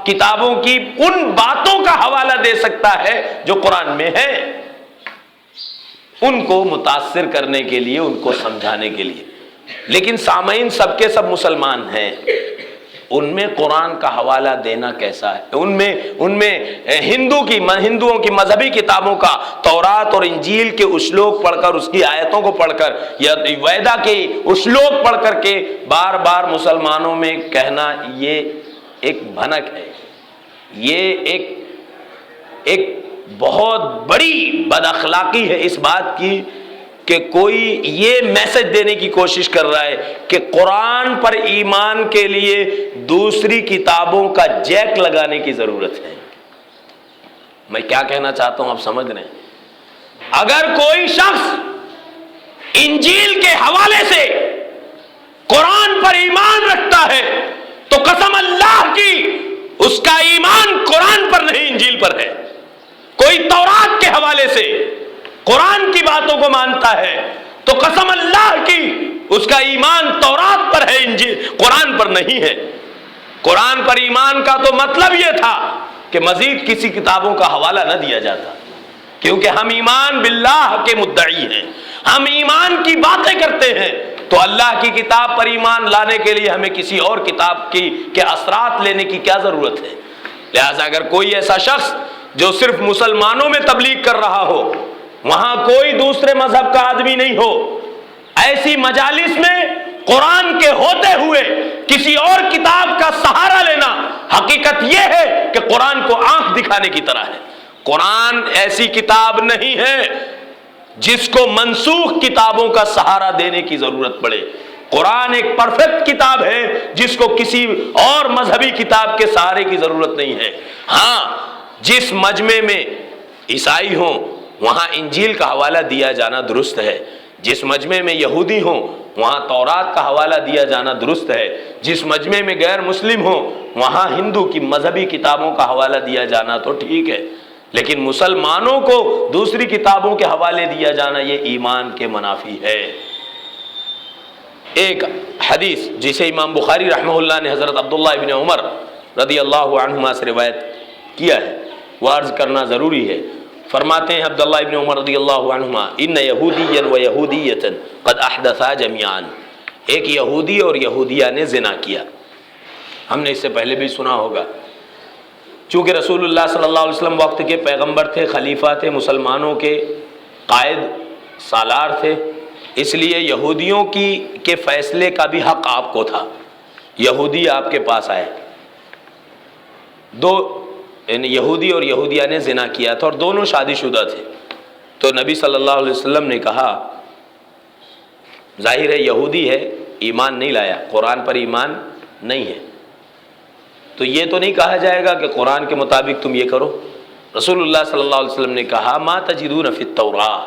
کتابوں کی ان باتوں کا حوالہ دے سکتا ہے جو قرآن میں ہے، ان کو متاثر کرنے کے لیے، ان کو سمجھانے کے لیے۔ لیکن سامعین سب کے سب مسلمان ہیں، ان میں قرآن کا حوالہ دینا کیسا ہے؟ ان میں ہندوؤں کی مذہبی کتابوں کا، تورات اور انجیل کے اشلوک پڑھ کر، اس کی آیتوں کو پڑھ کر یا ویدا کے اشلوک پڑھ کر کے بار بار مسلمانوں میں کہنا، یہ ایک بھنک ہے، یہ ایک بہت بڑی بد اخلاقی ہے اس بات کی کہ کوئی یہ میسج دینے کی کوشش کر رہا ہے کہ قرآن پر ایمان کے لیے دوسری کتابوں کا جیک لگانے کی ضرورت ہے۔ میں کیا کہنا چاہتا ہوں آپ سمجھ رہے ہیں؟ اگر کوئی شخص انجیل کے حوالے سے قرآن پر ایمان رکھتا ہے تو قسم اللہ کی اس کا ایمان قرآن پر نہیں انجیل پر ہے. کوئی تورات کے حوالے سے قرآن کی باتوں کو مانتا ہے تو قسم اللہ کی اس کا ایمان تورات پر ہے, انجیل قرآن پر نہیں ہے. قرآن پر ایمان کا تو مطلب یہ تھا کہ مزید کسی کتابوں کا حوالہ نہ دیا جاتا, کیونکہ ہم ایمان باللہ کے مدعی ہیں, ہم ایمان کی باتیں کرتے ہیں. تو اللہ کی کتاب پر ایمان لانے کے لیے ہمیں کسی اور کتاب کے اثرات لینے کی کیا ضرورت ہے؟ لہذا اگر کوئی ایسا شخص جو صرف مسلمانوں میں تبلیغ کر رہا ہو, وہاں کوئی دوسرے مذہب کا آدمی نہیں ہو, ایسی مجالس میں قرآن کے ہوتے ہوئے کسی اور کتاب کا سہارا لینا حقیقت یہ ہے کہ قرآن کو آنکھ دکھانے کی طرح ہے. قرآن ایسی کتاب نہیں ہے جس کو منسوخ کتابوں کا سہارا دینے کی ضرورت پڑے. قرآن ایک پرفیکٹ کتاب ہے جس کو کسی اور مذہبی کتاب کے سہارے کی ضرورت نہیں ہے. ہاں, جس مجمع میں عیسائی ہوں وہاں انجیل کا حوالہ دیا جانا درست ہے, جس مجمع میں یہودی ہوں وہاں تورات کا حوالہ دیا جانا درست ہے, جس مجمع میں غیر مسلم ہوں وہاں ہندو کی مذہبی کتابوں کا حوالہ دیا جانا تو ٹھیک ہے, لیکن مسلمانوں کو دوسری کتابوں کے حوالے دیا جانا یہ ایمان کے منافی ہے. ایک حدیث جسے امام بخاری رحمہ اللہ نے حضرت عبداللہ ابن عمر رضی اللہ عنہما سے روایت کیا ہے, وہ عرض کرنا ضروری ہے. فرماتے ہیں عبداللہ ابن عمر رضی اللہ عنہما, ان یہودیا و یہودیۃ قد احدثا جميعا, ایک یہودی اور یہودیہ نے زنا کیا. ہم نے اس سے پہلے بھی سنا ہوگا. چونکہ رسول اللہ صلی اللہ علیہ وسلم وقت کے پیغمبر تھے, خلیفہ تھے, مسلمانوں کے قائد سالار تھے, اس لیے یہودیوں کے فیصلے کا بھی حق آپ کو تھا. یہودی آپ کے پاس آئے, یہودی اور یہودیہ نے زنا کیا تھا اور دونوں شادی شدہ تھے. تو نبی صلی اللہ علیہ وسلم نے کہا, ظاہر ہے یہودی ہے, ایمان نہیں لایا, قرآن پر ایمان نہیں ہے, تو یہ تو نہیں کہا جائے گا کہ قرآن کے مطابق تم یہ کرو. رسول اللہ صلی اللہ علیہ وسلم نے کہا, ما تجدون فی التوراۃ,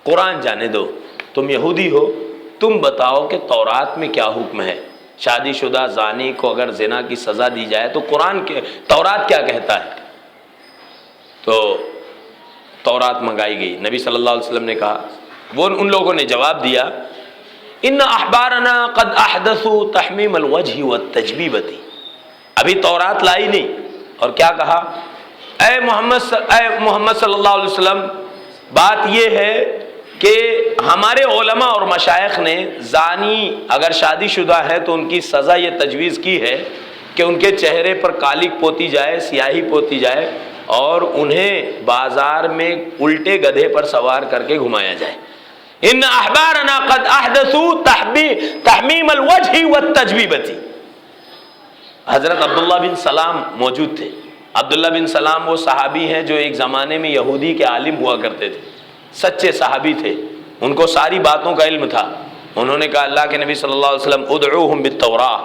قرآن جانے دو, تم یہودی ہو, تم بتاؤ کہ تورات میں کیا حکم ہے. شادی شدہ زانی کو اگر زنا کی سزا دی جائے تو تورات کیا کہتا ہے؟ تو تورات منگائی گئی. نبی صلی اللہ علیہ وسلم نے کہا, ان لوگوں نے جواب دیا, ان احبارنا قد احدثوا تحمیم الوجہ والتجبیبۃ, ابھی تورات لائی نہیں. اور کیا کہا, اے محمد صلی اللہ علیہ وسلم, بات یہ ہے کہ ہمارے علماء اور مشائخ نے زانی اگر شادی شدہ ہے تو ان کی سزا یہ تجویز کی ہے کہ ان کے چہرے پر کالک پوتی جائے, سیاہی پوتی جائے, اور انہیں بازار میں الٹے گدھے پر سوار کر کے گھمایا جائے. ان احبارنا قد احدثوا تحمیم الوجہ والتجبیبۃ. حضرت عبداللہ بن سلام موجود تھے. عبداللہ بن سلام وہ صحابی ہیں جو ایک زمانے میں یہودی کے عالم ہوا کرتے تھے, سچے صحابی تھے, ان کو ساری باتوں کا علم تھا. انہوں نے کہا, اللہ کے نبی صلی اللہ علیہ وسلم, ادعوہم بالتوراۃ,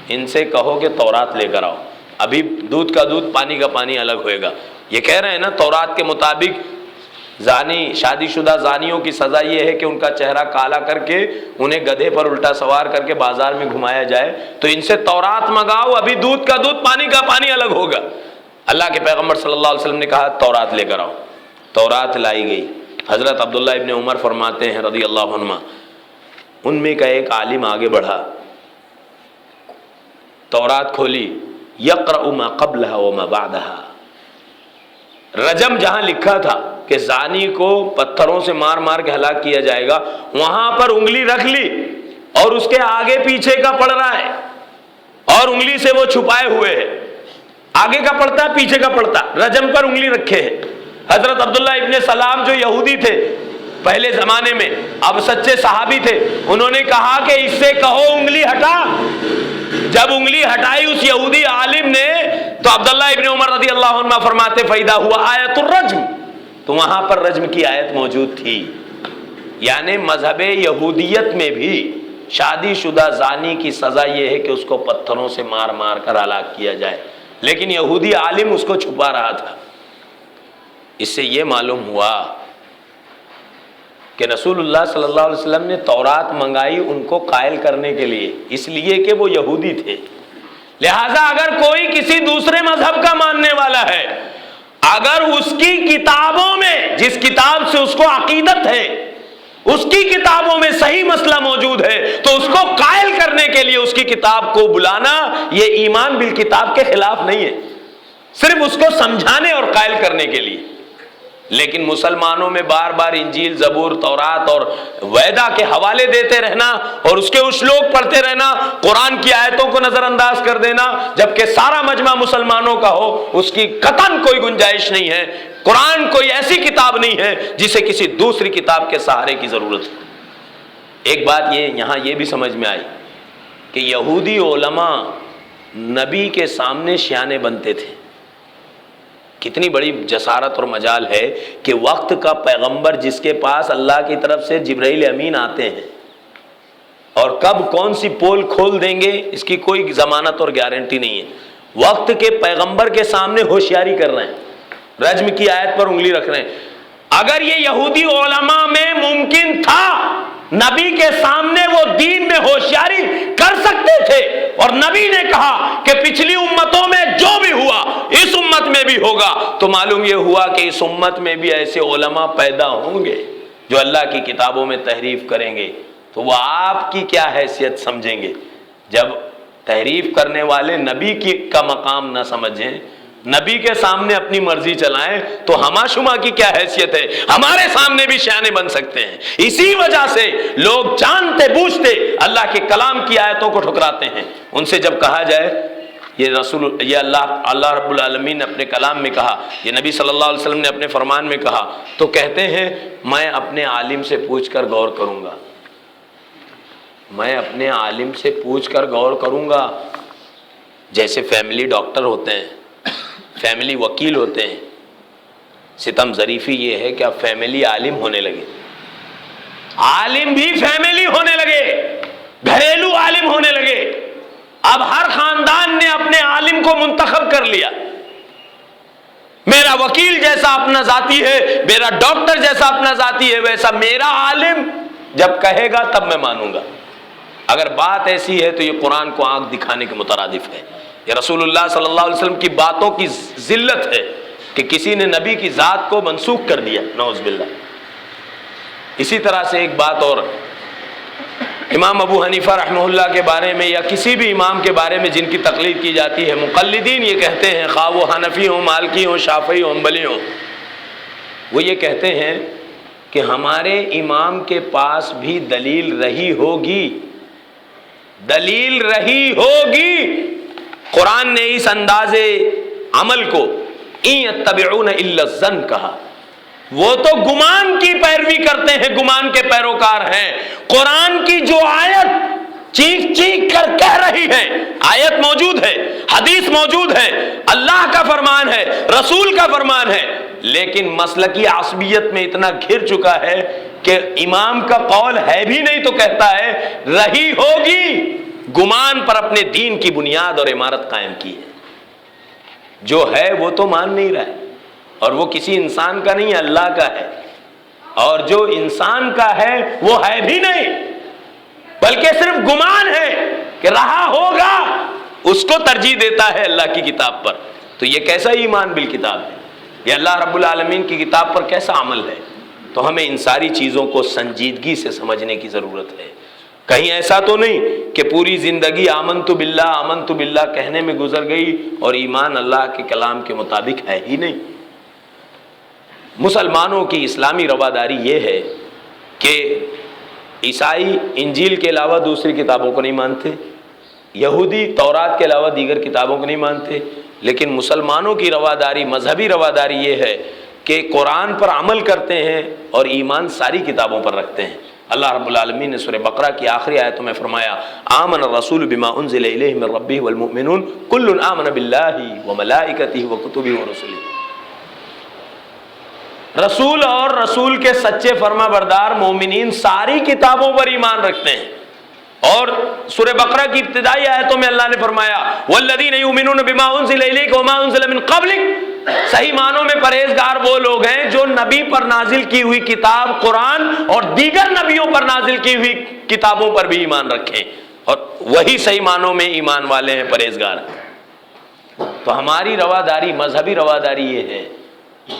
ان سے کہو کہ تورات لے کر آؤ, ابھی دودھ کا دودھ پانی کا پانی الگ ہوئے گا. یہ کہہ رہے ہیں نا تورات کے مطابق زانی, شادی شدہ زانیوں کی سزا یہ ہے کہ ان کا چہرہ کالا کر کے انہیں گدھے پر الٹا سوار کر کے بازار میں گھمایا جائے. تو ان سے تورات منگاؤ, ابھی دودھ کا دودھ پانی کا پانی الگ ہوگا. اللہ کے پیغمبر صلی اللہ علیہ وسلم نے کہا تورات لے کر آؤ. تورات لائی گئی. حضرت عبداللہ ابن عمر فرماتے ہیں رضی اللہ عنہما, ان میں کا ایک عالم آگے بڑھا, تورات کھولی, یقرأ ما قبلها وما بعدها, رجم جہاں لکھا تھا کہ زانی کو پتھروں سے مار مار کے ہلاک کیا جائے گا, وہاں پر انگلی رکھ لی اور اس کے آگے پیچھے کا پڑھ رہا ہے اور انگلی سے وہ چھپائے ہوئے ہے. آگے کا پڑھتا پیچھے کا پڑھتا, رجم پر انگلی رکھے ہے. حضرت عبداللہ ابن سلام جو یہودی تھے پہلے زمانے میں, اب سچے صحابی تھے, انہوں نے کہا کہ اس سے کہو انگلی ہٹا. جب انگلی ہٹائی اس یہودی عالم نے تو عبداللہ ابن عمر رضی اللہ عنہ فرماتے, فَإِذَا هُوَ آیَةُ الرَّجْمِ, تو وہاں پر رجم کی آیت موجود تھی. یعنی مذہب یہودیت میں بھی شادی شدہ زانی کی سزا یہ ہے کہ اس کو پتھروں سے مار مار کر ہلاک کیا جائے, لیکن یہودی عالم اس کو چھپا رہا تھا. اس سے یہ معلوم ہوا کہ رسول اللہ صلی اللہ علیہ وسلم نے تورات منگائی ان کو قائل کرنے کے لیے، اس لیے کہ وہ یہودی تھے۔ لہذا اگر کوئی کسی دوسرے مذہب کا ماننے والا ہے، اگر اس کی کتابوں میں، جس کتاب سے اس کو عقیدت ہے، اس کی کتابوں میں صحیح مسئلہ موجود ہے، تو اس کو قائل کرنے کے لیے اس کی کتاب کو بلانا یہ ایمان بالکتاب کے خلاف نہیں ہے، صرف اس کو سمجھانے اور قائل کرنے کے لیے۔ لیکن مسلمانوں میں بار بار انجیل، زبور، تورات اور ویدا کے حوالے دیتے رہنا اور اس کے اشلوک پڑھتے رہنا، قرآن کی آیتوں کو نظر انداز کر دینا، جبکہ سارا مجمع مسلمانوں کا ہو، اس کی قطعاً کوئی گنجائش نہیں ہے۔ قرآن کوئی ایسی کتاب نہیں ہے جسے کسی دوسری کتاب کے سہارے کی ضرورت ہے۔ ایک بات یہاں یہ بھی سمجھ میں آئی کہ یہودی علماء نبی کے سامنے شیانے بنتے تھے۔ کتنی بڑی جسارت اور مجال ہے کہ وقت کا پیغمبر جس کے پاس اللہ کی طرف سے جبرائیل امین آتے ہیں اور کب کون سی پول کھول دیں گے اس کی کوئی ضمانت اور گارنٹی نہیں ہے، وقت کے پیغمبر کے سامنے ہوشیاری کر رہے ہیں، رجم کی آیت پر انگلی رکھ رہے ہیں۔ اگر یہ یہودی علماء میں ممکن تھا، نبی کے سامنے وہ دین میں ہوشیاری کر سکتے تھے، اور نبی نے کہا کہ پچھلی امتوں میں جو بھی ہوا اس امت میں بھی ہوگا، تو معلوم یہ ہوا کہ اس امت میں بھی ایسے علماء پیدا ہوں گے جو اللہ کی کتابوں میں تحریف کریں گے، تو وہ آپ کی کیا حیثیت سمجھیں گے؟ جب تحریف کرنے والے نبی کا مقام نہ سمجھیں، نبی کے سامنے اپنی مرضی چلائیں، تو ہما شما کی کیا حیثیت ہے؟ ہمارے سامنے بھی شیانے بن سکتے ہیں۔ اسی وجہ سے لوگ جانتے بوجھتے اللہ کے کلام کی آیتوں کو ٹھکراتے ہیں۔ ان سے جب کہا جائے یہ اللہ رب العالمین نے اپنے کلام میں کہا، یہ نبی صلی اللہ علیہ وسلم نے اپنے فرمان میں کہا، تو کہتے ہیں میں اپنے عالم سے پوچھ کر غور کروں گا، میں اپنے عالم سے پوچھ کر غور کروں گا۔ جیسے فیملی ڈاکٹر ہوتے ہیں، فیملی وکیل ہوتے ہیں، ستم ظریفی یہ ہے کہ اب فیملی عالم ہونے لگے، عالم بھی فیملی ہونے لگے، گھریلو عالم ہونے لگے۔ اب ہر خاندان نے اپنے عالم کو منتخب کر لیا، میرا وکیل جیسا اپنا ذاتی ہے، میرا ڈاکٹر جیسا اپنا ذاتی ہے، ویسا میرا عالم جب کہے گا تب میں مانوں گا۔ اگر بات ایسی ہے تو یہ قرآن کو آنکھ دکھانے کے مترادف ہے۔ یہ رسول اللہ صلی اللہ علیہ وسلم کی باتوں کی ذلت ہے کہ کسی نے نبی کی ذات کو منسوخ کر دیا، نعوذ باللہ۔ اسی طرح سے ایک بات اور، امام ابو حنیفہ رحمہ اللہ کے بارے میں یا کسی بھی امام کے بارے میں جن کی تقلید کی جاتی ہے، مقلدین یہ کہتے ہیں، خواہ وہ حنفی ہوں، مالکی ہوں، شافعی ہوں، حنبلی ہوں، وہ یہ کہتے ہیں کہ ہمارے امام کے پاس بھی دلیل رہی ہوگی، دلیل رہی ہوگی۔ قرآن نے اس انداز عمل کو اِن یتبعون الا الظن کہا، وہ تو گمان کی پیروی کرتے ہیں، گمان کے پیروکار ہیں۔ قرآن کی جو آیت چیخ چیخ کر کہہ رہی ہے، آیت موجود ہے، حدیث موجود ہے، اللہ کا فرمان ہے، رسول کا فرمان ہے، لیکن مسلکی عصبیت میں اتنا گھر چکا ہے کہ امام کا قول ہے بھی نہیں تو کہتا ہے رہی ہوگی، گمان پر اپنے دین کی بنیاد اور عمارت قائم کی ہے۔ جو ہے وہ تو مان نہیں رہا ہے، اور وہ کسی انسان کا نہیں، اللہ کا ہے، اور جو انسان کا ہے وہ ہے بھی نہیں، بلکہ صرف گمان ہے کہ رہا ہوگا، اس کو ترجیح دیتا ہے اللہ کی کتاب پر۔ تو یہ کیسا ایمان بالکتاب ہے؟ یہ اللہ رب العالمین کی کتاب پر کیسا عمل ہے؟ تو ہمیں ان ساری چیزوں کو سنجیدگی سے سمجھنے کی ضرورت ہے۔ کہیں ایسا تو نہیں کہ پوری زندگی آمنت باللہ کہنے میں گزر گئی اور ایمان اللہ کے کلام کے مطابق ہے ہی نہیں۔ مسلمانوں کی اسلامی رواداری یہ ہے کہ عیسائی انجیل کے علاوہ دوسری کتابوں کو نہیں مانتے، یہودی تورات کے علاوہ دیگر کتابوں کو نہیں مانتے، لیکن مسلمانوں کی رواداری، مذہبی رواداری یہ ہے کہ قرآن پر عمل کرتے ہیں اور ایمان ساری کتابوں پر رکھتے ہیں۔ اللہ رب العالمین نے سورہ بقرہ کی آخری آیتوں میں فرمایا، آمن الرسول بما انزل الیہ من ربہ والمؤمنون کل آمن باللہ وملائکتہ وکتبہ ورسلہ۔ رسول اور رسول کے سچے فرما بردار مومنین ساری کتابوں پر ایمان رکھتے ہیں، اور سورہ بقرہ کی ابتدائی آیتوں میں اللہ نے فرمایا والذین یؤمنون بما انزل الیک وما انزل من قبلک صحیح معنوں میں پرہیزگار وہ لوگ ہیں جو نبی پر نازل کی ہوئی کتاب قرآن اور دیگر نبیوں پر نازل کی ہوئی کتابوں پر بھی ایمان رکھیں، اور وہی صحیح معنوں میں ایمان والے ہیں، پرہیزگار ہیں۔ تو ہماری رواداری، مذہبی رواداری یہ ہے۔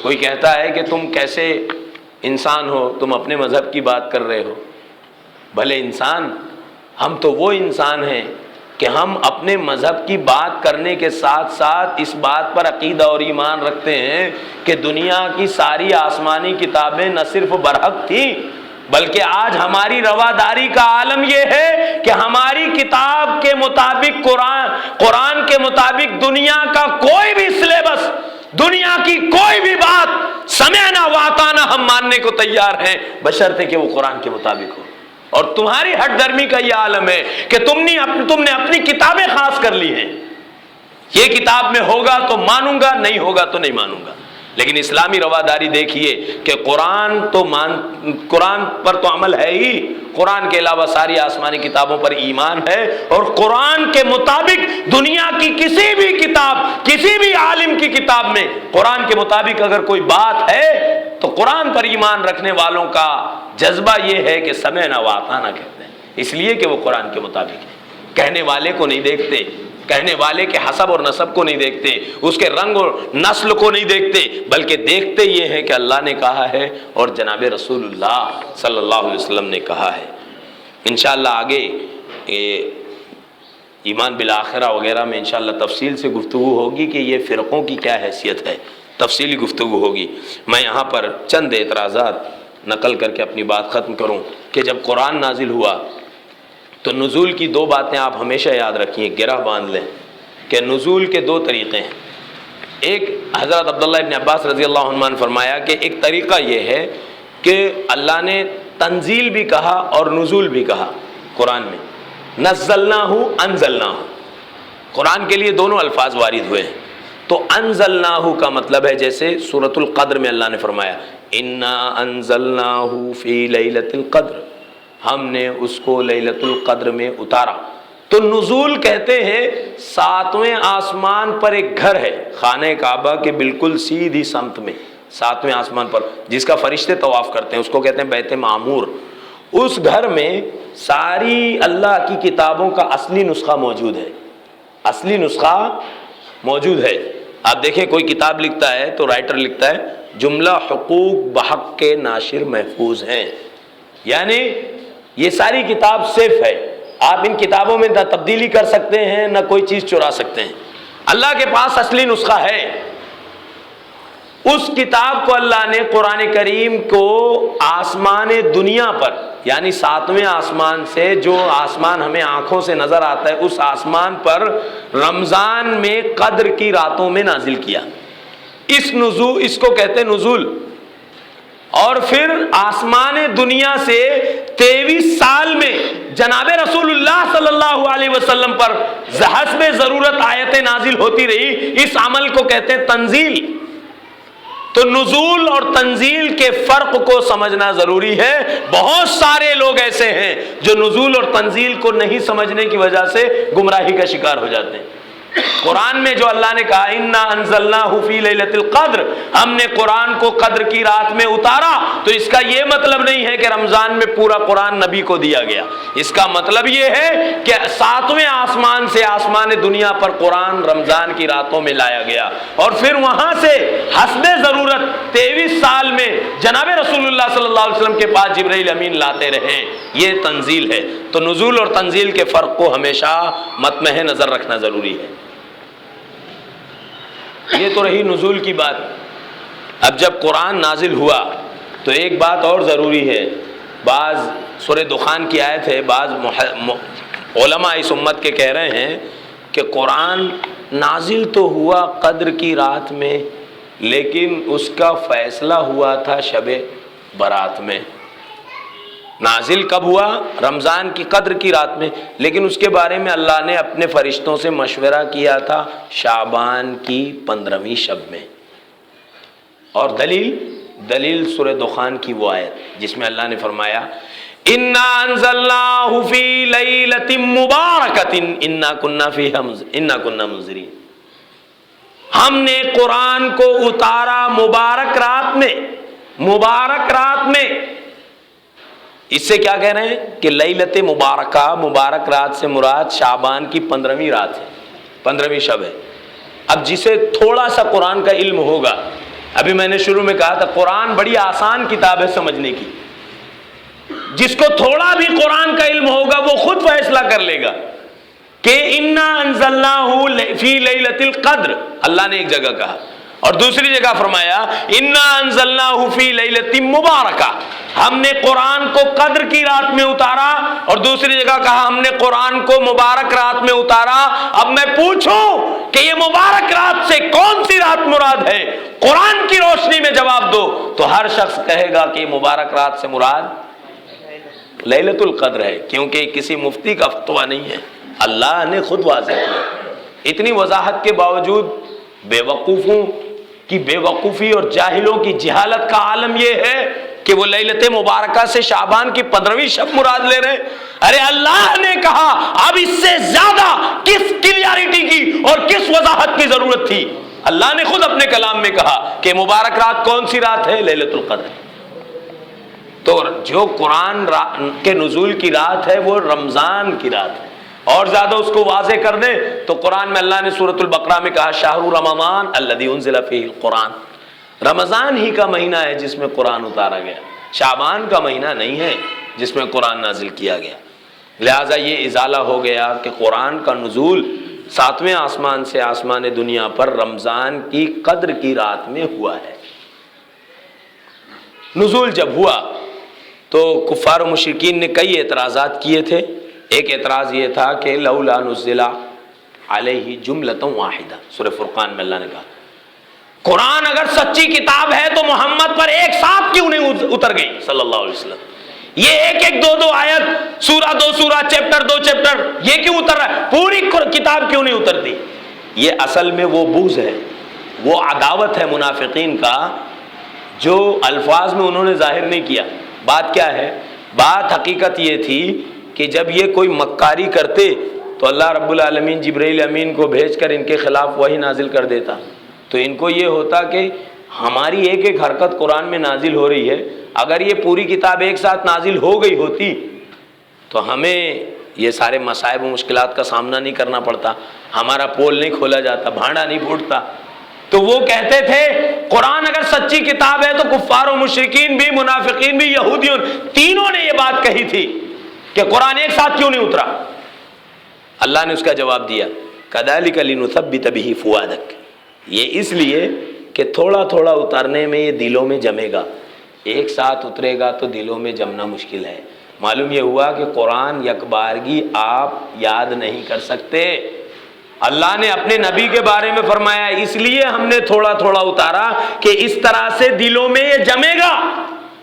کوئی کہتا ہے کہ تم کیسے انسان ہو، تم اپنے مذہب کی بات کر رہے ہو۔ بھلے انسان، ہم تو وہ انسان ہیں کہ ہم اپنے مذہب کی بات کرنے کے ساتھ ساتھ اس بات پر عقیدہ اور ایمان رکھتے ہیں کہ دنیا کی ساری آسمانی کتابیں نہ صرف برحق تھیں، بلکہ آج ہماری رواداری کا عالم یہ ہے کہ ہماری کتاب کے مطابق، قرآن کے مطابق دنیا کا کوئی بھی سلیبس، دنیا کی کوئی بھی بات سمعنا واطعنا ہم ماننے کو تیار ہیں، بشرطے کہ وہ قرآن کے مطابق ہو۔ اور تمہاری ہٹ درمی کا یہ عالم ہے کہ تم نے اپنی کتابیں خاص کر لی ہیں، یہ کتاب میں ہوگا تو مانوں گا، نہیں ہوگا تو نہیں مانوں گا۔ لیکن اسلامی رواداری دیکھیے کہ قرآن پر تو عمل ہے ہی، قرآن کے علاوہ ساری آسمانی کتابوں پر ایمان ہے، اور قرآن کے مطابق دنیا کی کسی بھی کتاب، کسی بھی عالم کی کتاب میں قرآن کے مطابق اگر کوئی بات ہے تو قرآن پر ایمان رکھنے والوں کا جذبہ یہ ہے کہ سمعنا واطعنا کہتے ہیں، اس لیے کہ وہ قرآن کے مطابق ہے۔ کہنے والے کو نہیں دیکھتے، کہنے والے کے حسب اور نسب کو نہیں دیکھتے، اس کے رنگ اور نسل کو نہیں دیکھتے، بلکہ دیکھتے یہ ہیں کہ اللہ نے کہا ہے اور جناب رسول اللہ صلی اللہ علیہ وسلم نے کہا ہے۔ انشاءاللہ آگے ایمان بالآخرہ وغیرہ میں انشاءاللہ تفصیل سے گفتگو ہوگی کہ یہ فرقوں کی کیا حیثیت ہے، تفصیلی گفتگو ہوگی۔ میں یہاں پر چند اعتراضات نقل کر کے اپنی بات ختم کروں کہ جب قرآن نازل ہوا تو نزول کی دو باتیں آپ ہمیشہ یاد رکھیں، گرہ باندھ لیں کہ نزول کے دو طریقے ہیں۔ ایک حضرت عبداللہ ابن عباس رضی اللہ عنہ نے فرمایا کہ ایک طریقہ یہ ہے کہ اللہ نے تنزیل بھی کہا اور نزول بھی کہا قرآن میں، نزلناہ انزلناہ، قرآن کے لیے دونوں الفاظ وارد ہوئے ہیں۔ تو انزلناہ کا مطلب ہے جیسے سورۃ القدر میں اللہ نے فرمایا انا انزلناہ فی لیلۃ القدر، ہم نے اس کو لیلۃ القدر میں اتارا۔ تو نزول کہتے ہیں 7ویں آسمان پر ایک گھر ہے، خانہ کعبہ کے بالکل سیدھی سمت میں 7ویں آسمان پر، جس کا فرشتے طواف کرتے ہیں، اس کو کہتے ہیں بیت معمور۔ اس گھر میں ساری اللہ کی کتابوں کا اصلی نسخہ موجود ہے، اصلی نسخہ موجود ہے۔ آپ دیکھیں کوئی کتاب لکھتا ہے تو رائٹر لکھتا ہے جملہ حقوق بحق کے ناشر محفوظ ہیں، یعنی یہ ساری کتاب صرف ہے، آپ ان کتابوں میں نہ تبدیلی کر سکتے ہیں نہ کوئی چیز چرا سکتے ہیں۔ اللہ کے پاس اصلی نسخہ ہے۔ اس کتاب کو اللہ نے قرآن کریم کو آسمان دنیا پر، یعنی 7ویں آسمان سے، جو آسمان ہمیں آنکھوں سے نظر آتا ہے، اس آسمان پر رمضان میں قدر کی راتوں میں نازل کیا۔ اس کو کہتے ہیں نزول۔ اور پھر آسمان دنیا سے 23 سال میں جناب رسول اللہ صلی اللہ علیہ وسلم پر حسب ضرورت آیتیں نازل ہوتی رہی، اس عمل کو کہتے ہیں تنزیل۔ تو نزول اور تنزیل کے فرق کو سمجھنا ضروری ہے۔ بہت سارے لوگ ایسے ہیں جو نزول اور تنزیل کو نہیں سمجھنے کی وجہ سے گمراہی کا شکار ہو جاتے ہیں۔ قرآن میں جو اللہ نے کہا انا انزلناہ فی لیلۃ القدر، ہم نے قرآن کو قدر کی رات میں اتارا، تو اس کا یہ مطلب نہیں ہے کہ رمضان میں پورا قرآن نبی کو دیا گیا۔ اس کا مطلب یہ ہے کہ 7ویں آسمان سے آسمان دنیا پر قرآن رمضان کی راتوں میں لایا گیا، اور پھر وہاں سے حسب ضرورت 23 سال میں جناب رسول اللہ صلی اللہ علیہ وسلم کے پاس جبرائیل امین لاتے رہے۔ یہ تنزیل ہے۔ تو نزول اور تنزیل کے فرق کو ہمیشہ مطمح نظر رکھنا ضروری ہے۔ یہ تو رہی نزول کی بات۔ اب جب قرآن نازل ہوا تو ایک بات اور ضروری ہے، بعض سورہ دخان کی آیت ہے، بعض علماء اس امت کے کہہ رہے ہیں کہ قرآن نازل تو ہوا قدر کی رات میں، لیکن اس کا فیصلہ ہوا تھا شب برات میں۔ نازل کب ہوا؟ رمضان کی قدر کی رات میں، لیکن اس کے بارے میں اللہ نے اپنے فرشتوں سے مشورہ کیا تھا شعبان کی 15ویں شب میں۔ اور دلیل سورہ دخان کی وہ آیت جس میں اللہ نے فرمایا انا انزلناہ فی لیلۃ مبارکۃ انا کنا منذرین، ہم نے قرآن کو اتارا مبارک رات میں، مبارک رات میں۔ اس سے کیا کہہ رہے ہیں کہ لیلت مبارکہ، مبارک رات سے مراد شعبان کی 15ویں رات ہے، 15ویں شب ہے۔ اب جسے تھوڑا سا قرآن کا علم ہوگا، ابھی میں نے شروع میں کہا تھا قرآن بڑی آسان کتاب ہے سمجھنے کی، جس کو تھوڑا بھی قرآن کا علم ہوگا وہ خود فیصلہ کر لے گا کہ انا انزلناہ فی لیلۃ القدر، اللہ نے ایک جگہ کہا، اور دوسری جگہ فرمایا انا انزلناہ فی لیلۃ مبارکہ، ہم نے قرآن کو قدر کی رات میں اتارا، اور دوسری جگہ کہا ہم نے قرآن کو مبارک رات میں اتارا۔ اب میں پوچھوں کہ یہ مبارک رات سے کون سی رات مراد ہے؟ قرآن کی روشنی میں جواب دو تو ہر شخص کہے گا کہ مبارک رات سے مراد لیلۃ القدر ہے، کیونکہ کسی مفتی کا فتویٰ نہیں ہے، اللہ نے خود واضح کیا۔ اتنی وضاحت کے باوجود بے وقوفوں کی بے وقوفی اور جاہلوں کی جہالت کا عالم یہ ہے کہ وہ لیلت مبارکہ سے شعبان کی 15ویں شب مراد لے رہے۔ ارے اللہ نے کہا، اب اس سے زیادہ کس کلیئرٹی کی اور کس وضاحت کی ضرورت تھی؟ اللہ نے خود اپنے کلام میں کہا کہ مبارک رات کون سی رات ہے؟ لیلۃ القدر۔ تو جو قرآن کے نزول کی رات ہے وہ رمضان کی رات ہے، اور زیادہ اس کو واضح کر دیں تو قرآن میں اللہ نے سورۃ البقرہ میں کہا شہر رمضان الذی انزل فیہ القرآن، رمضان ہی کا مہینہ ہے جس میں قرآن اتارا گیا، شعبان کا مہینہ نہیں ہے جس میں قرآن نازل کیا گیا۔ لہٰذا یہ ازالہ ہو گیا کہ قرآن کا نزول 7ویں آسمان سے آسمان دنیا پر رمضان کی قدر کی رات میں ہوا ہے۔ نزول جب ہوا تو کفار و مشرکین نے کئی اعتراضات کیے تھے۔ ایک اعتراض یہ تھا کہ لولا نزل علیہ جملۃ واحدہ، سورہ فرقان میں اللہ نے کہا قرآن اگر سچی کتاب ہے تو محمد پر ایک ساتھ کیوں نہیں اتر گئی صلی اللہ علیہ وسلم؟ یہ ایک دو آیت، سورہ 2 سورہ، چیپٹر 2 چیپٹر، یہ کیوں اتر رہا ہے؟ پوری کتاب کیوں نہیں اترتی؟ یہ اصل میں وہ بغض ہے، وہ عداوت ہے منافقین کا جو الفاظ میں انہوں نے ظاہر نہیں کیا۔ بات کیا ہے؟ بات حقیقت یہ تھی کہ جب یہ کوئی مکاری کرتے تو اللہ رب العالمین جبرائیل امین کو بھیج کر ان کے خلاف وحی نازل کر دیتا، تو ان کو یہ ہوتا کہ ہماری ایک ایک حرکت قرآن میں نازل ہو رہی ہے، اگر یہ پوری کتاب ایک ساتھ نازل ہو گئی ہوتی تو ہمیں یہ سارے مصائب و مشکلات کا سامنا نہیں کرنا پڑتا، ہمارا پول نہیں کھولا جاتا، بھانڈا نہیں پھوٹتا۔ تو وہ کہتے تھے قرآن اگر سچی کتاب ہے تو کفار و مشرکین بھی، منافقین بھی، یہودیوں تینوں نے یہ بات کہی تھی کہ قرآن ایک ساتھ کیوں نہیں اترا؟ اللہ نے اس کا جواب دیا کذالک لنثبت بہ فؤادک، یہ اس لیے کہ تھوڑا تھوڑا اتارنے میں یہ دلوں میں جمے گا، ایک ساتھ اترے گا تو دلوں میں جمنا مشکل ہے۔ معلوم یہ ہوا کہ قرآن یکبارگی آپ یاد نہیں کر سکتے۔ اللہ نے اپنے نبی کے بارے میں فرمایا اس لیے ہم نے تھوڑا تھوڑا اتارا کہ اس طرح سے دلوں میں یہ جمے گا۔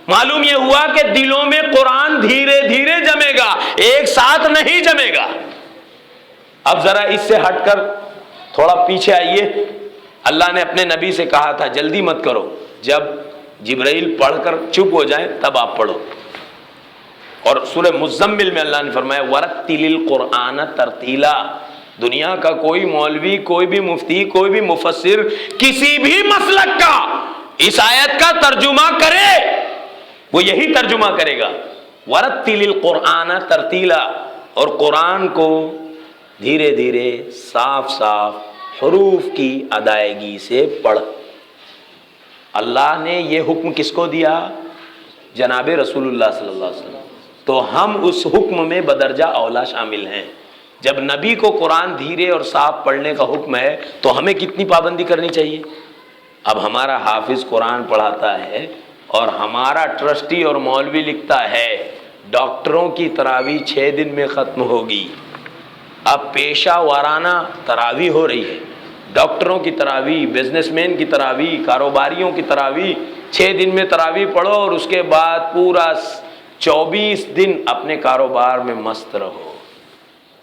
معلوم یہ ہوا کہ دلوں میں قرآن دھیرے دھیرے جمے گا، ایک ساتھ نہیں جمے گا۔ اب ذرا اس سے ہٹ کر تھوڑا پیچھے آئیے۔ اللہ نے اپنے نبی سے کہا تھا جلدی مت کرو، جب جبرائیل پڑھ کر چپ ہو جائیں تب آپ پڑھو۔ اور سورہ مزمل میں اللہ نے فرمایا وَرَتِّلِ الْقُرْآنَ تَرْتِیلًا، دنیا کا کوئی مولوی، کوئی بھی مفتی، کوئی بھی مفسر کسی بھی مسلک کا اس آیت کا ترجمہ کرے وہ یہی ترجمہ کرے گا وَرَتِّلِ الْقُرْآنَ تَرْتِیلًا، اور قرآن کو دھیرے دھیرے صاف صاف حروف کی ادائیگی سے پڑھ۔ اللہ نے یہ حکم کس کو دیا؟ جناب رسول اللہ صلی اللہ علیہ وسلم۔ تو ہم اس حکم میں بدرجہ اولا شامل ہیں۔ جب نبی کو قرآن دھیرے اور صاف پڑھنے کا حکم ہے تو ہمیں کتنی پابندی کرنی چاہیے؟ اب ہمارا حافظ قرآن پڑھاتا ہے اور ہمارا ٹرسٹی اور مولوی لکھتا ہے ڈاکٹروں کی تراویح 6 دن میں ختم ہوگی۔ اب پیشہ وارانہ تراویح ہو رہی ہے، ڈاکٹروں کی تراویح، بزنس مین کی تراویح، کاروباریوں کی تراویح، 6 دن میں تراویح پڑھو اور اس کے بعد پورا 24 دن اپنے کاروبار میں مست رہو۔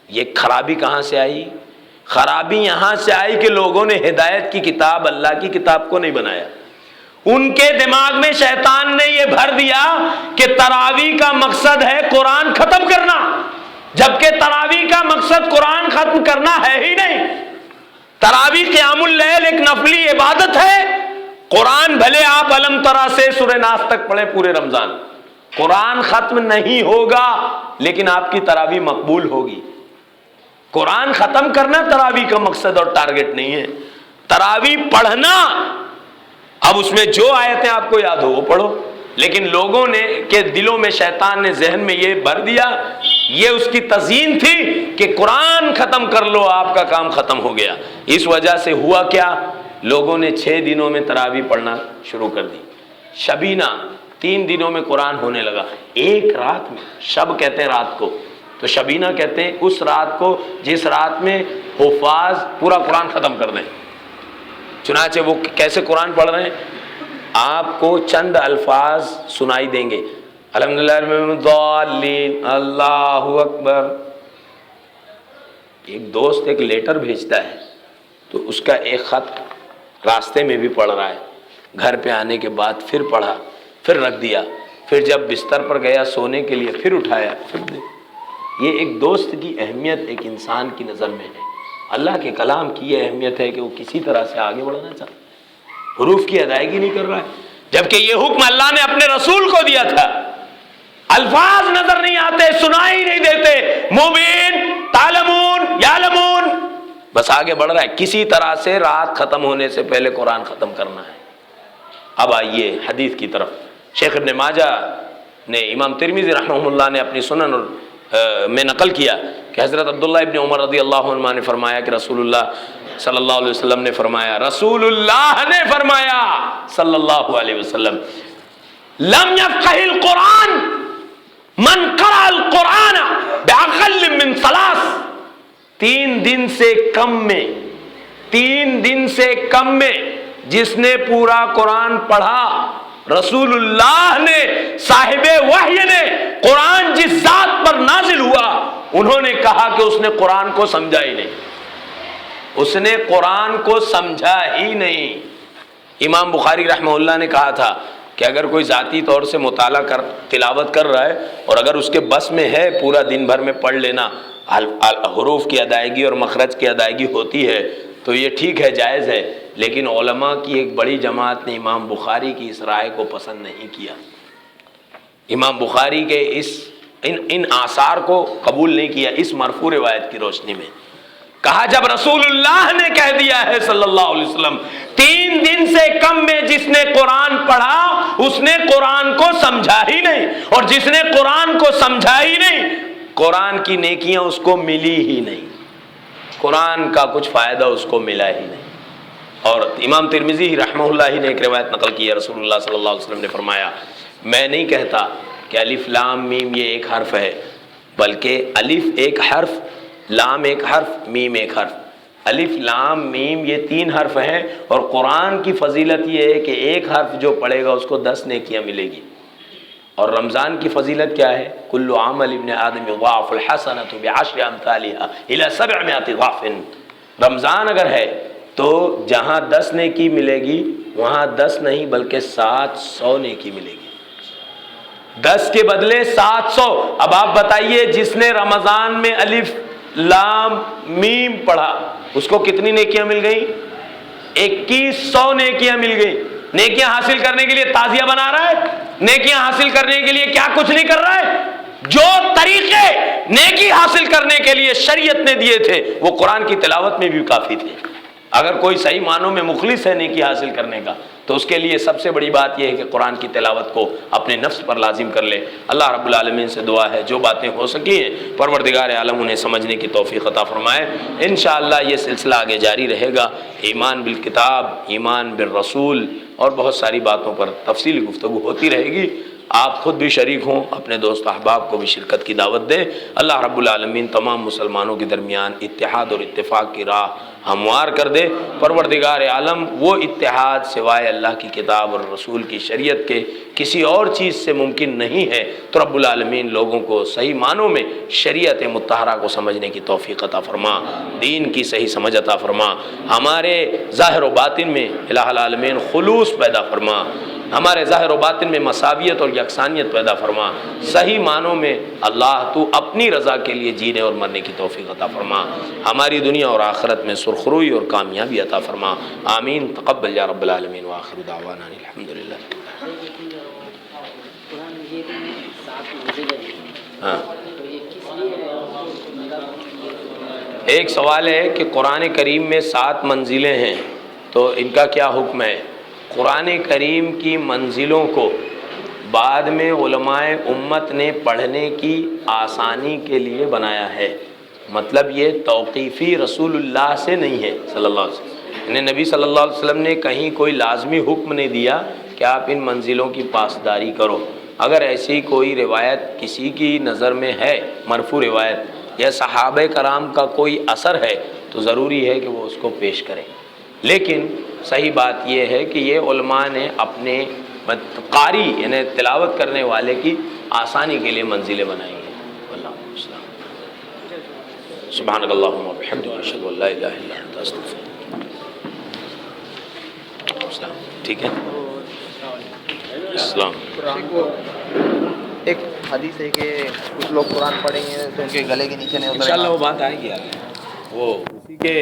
یہ خرابی کہاں سے آئی؟ خرابی یہاں سے آئی کہ لوگوں نے ہدایت کی کتاب، اللہ کی کتاب کو نہیں بنایا۔ ان کے دماغ میں شیطان نے یہ بھر دیا کہ تراویح کا مقصد ہے قرآن ختم کرنا، جبکہ تراویح کا مقصد قرآن ختم کرنا ہے ہی نہیں۔ تراویح قیام اللیل ایک نفلی عبادت ہے. قرآن بھلے آپ الم ترا سے سورہ ناس تک پڑھیں پورے رمضان، قرآن ختم نہیں ہوگا لیکن آپ کی تراویح مقبول ہوگی. قرآن ختم کرنا تراویح کا مقصد اور ٹارگٹ نہیں ہے. تراویح پڑھنا، اب اس میں جو آیتیں آپ کو یاد ہو وہ پڑھو، لیکن لوگوں نے کے دلوں میں شیطان نے ذہن میں یہ بھر دیا، یہ اس کی تزیین تھی کہ قرآن ختم کر لو آپ کا کام ختم ہو گیا. اس وجہ سے ہوا کیا، لوگوں نے 6 دنوں میں تراویح پڑھنا شروع کر دی. شبینہ 3 دنوں میں قرآن ہونے لگا، ایک رات میں. شب کہتے ہیں رات کو، تو شبینہ کہتے ہیں اس رات کو جس رات میں حفاظ پورا قرآن ختم کر دیں. چنانچہ وہ کیسے قرآن پڑھ رہے ہیں، آپ کو چند الفاظ سنائی دیں گے، الحمدللہ الضالین، اللہ اکبر. ایک دوست ایک لیٹر بھیجتا ہے تو اس کا ایک خط راستے میں بھی پڑھ رہا ہے، گھر پہ آنے کے بعد پھر پڑھا، پھر رکھ دیا، پھر جب بستر پر گیا سونے کے لیے پھر اٹھایا، پھر دے. یہ ایک دوست کی اہمیت ایک انسان کی نظر میں ہے. اللہ کے کلام کی یہ اہمیت ہے کہ وہ کسی طرح سے آگے بڑھنا چاہتا ہے، حروف کی ادائیگی نہیں کر رہا ہے، جبکہ یہ حکم اللہ نے اپنے رسول کو دیا تھا. الفاظ نظر نہیں آتے، سنائی نہیں دیتے، مبین تعلمون یعلمون، بس آگے بڑھ رہا ہے. کسی طرح سے رات ختم ہونے سے پہلے قرآن ختم کرنا ہے. اب آئیے حدیث کی طرف. شیخ ابن ماجہ نے، امام ترمذی رحمہ اللہ نے اپنی سنن میں نقل کیا کہ حضرت عبداللہ ابن عمر رضی اللہ عنہ نے فرمایا کہ رسول اللہ صلی اللہ علیہ وسلم نے فرمایا، رسول اللہ نے فرمایا صلی اللہ علیہ وسلم، لم يفقه القرآن من قرأ القرآن بأقل من 3، 3 دن سے کم میں، 3 دن سے کم میں جس نے پورا قرآن پڑھا. رسول اللہ نے، صاحب وحی نے، قرآن جس ذات پر نازل ہوا انہوں نے کہا کہ اس نے قرآن کو سمجھا ہی نہیں، اس نے قرآن کو سمجھا ہی نہیں. امام بخاری رحمہ اللہ نے کہا تھا کہ اگر کوئی ذاتی طور سے مطالعہ کر تلاوت کر رہا ہے اور اگر اس کے بس میں ہے پورا دن بھر میں پڑھ لینا، حروف کی ادائیگی اور مخرج کی ادائیگی ہوتی ہے تو یہ ٹھیک ہے، جائز ہے. لیکن علماء کی ایک بڑی جماعت نے امام بخاری کی اس رائے کو پسند نہیں کیا. امام بخاری کے ان آثار کو قبول نہیں کیا اس مرفوع روایت کی روشنی میں. کہا جب رسول اللہ نے کہہ دیا ہے صلی اللہ علیہ وسلم 3 دن سے کم میں جس نے قرآن پڑھا اس نے قرآن کو سمجھا ہی نہیں، اور جس نے قرآن کو سمجھا ہی نہیں قرآن کی نیکیاں اس کو ملی ہی نہیں، قرآن کا کچھ فائدہ اس کو ملا ہی نہیں. اور امام ترمذی رحمہ اللہ نے ایک روایت نقل کی ہے، رسول اللہ صلی اللہ علیہ وسلم نے فرمایا، میں نہیں کہتا کہ الف لام میم یہ ایک حرف ہے، بلکہ الف ایک حرف، لام ایک حرف، میم ایک حرف. الف لام میم یہ 3 حرف ہیں، اور قرآن کی فضیلت یہ ہے کہ ایک حرف جو پڑھے گا اس کو 10 نیکیاں ملے گی. اور رمضان کی فضیلت کیا ہے، کل عمل ابن آدم یضاعف الحسنۃ بعشر امثالها الى 700 ضعف. رمضان اگر ہے تو جہاں 10 نیکی ملے گی وہاں 10 نہیں بلکہ 700 نیکی ملے گی، 10 کے بدلے 700. اب آپ بتائیے جس نے رمضان میں الف لام میم پڑھا اس کو کتنی نیکیاں مل گئیں؟ 2100 نیکیاں مل گئیں. نیکیاں حاصل کرنے کے لیے تعزیہ بنا رہا ہے، نیکیاں حاصل کرنے کے لیے کیا کچھ نہیں کر رہا ہے. جو طریقے نیکی حاصل کرنے کے لیے شریعت نے دیے تھے وہ قرآن کی تلاوت میں بھی کافی تھے. اگر کوئی صحیح معنوں میں مخلص ہے نیکی حاصل کرنے کا تو اس کے لیے سب سے بڑی بات یہ ہے کہ قرآن کی تلاوت کو اپنے نفس پر لازم کر لے. اللہ رب العالمین سے دعا ہے جو باتیں ہو سکی ہیں پروردگار عالم انہیں سمجھنے کی توفیق عطا فرمائے. انشاءاللہ یہ سلسلہ آگے جاری رہے گا. ایمان بالکتاب، ایمان بالرسول اور بہت ساری باتوں پر تفصیلی گفتگو ہوتی رہے گی. آپ خود بھی شریک ہوں، اپنے دوست احباب کو بھی شرکت کی دعوت دیں. اللہ رب العالمین تمام مسلمانوں کے درمیان اتحاد اور اتفاق کی راہ ہموار کر دے. پروردگار عالم وہ اتحاد سوائے اللہ کی کتاب اور رسول کی شریعت کے کسی اور چیز سے ممکن نہیں ہے. تو رب العالمین لوگوں کو صحیح معنوں میں شریعت مطہرہ کو سمجھنے کی توفیق عطا فرما، دین کی صحیح سمجھ عطا فرما، ہمارے ظاہر و باطن میں الہ العالمین خلوص پیدا فرما. ہمارے ظاہر و باطن میں مساویت اور یکسانیت پیدا فرما، صحیح معنوں میں اللہ تو اپنی رضا کے لیے جینے اور مرنے کی توفیق عطا فرما، ہماری دنیا اور آخرت میں سرخروئی اور کامیابی عطا فرما، آمین۔ تقبل یا رب العالمین، وآخر دعوانا الحمدللہ۔ ہاں، ایک سوال ہے کہ قرآن کریم میں 7 منزلیں ہیں تو ان کا کیا حکم ہے؟ قرآن کریم کی منزلوں کو بعد میں علماء امت نے پڑھنے کی آسانی کے لیے بنایا ہے، مطلب یہ توقیفی رسول اللہ سے نہیں ہے صلی اللہ علیہ وسلم، یعنی نبی صلی اللہ علیہ وسلم نے کہیں کوئی لازمی حکم نہیں دیا کہ آپ ان منزلوں کی پاسداری کرو۔ اگر ایسی کوئی روایت کسی کی نظر میں ہے، مرفوع روایت یا صحابہ کرام کا کوئی اثر ہے، تو ضروری ہے کہ وہ اس کو پیش کریں، لیکن صحیح بات یہ ہے کہ یہ علماء نے اپنے قاری یعنی تلاوت کرنے والے کی آسانی کے لیے منزلیں بنائی ہیں۔ واللہ السلام۔ سبحانک اللہم وبحمدک، اشہد ان لا الہ الا انت، استغفرک۔ السلام، ٹھیک ہے، السلام۔ ایک حدیث ہے کہ کچھ لوگ قرآن پڑھیں گے تو ان کے گلے کے نیچے نہیں اترے گا۔ انشاءاللہ وہ بات آئے گی آگے، وہ اسی کے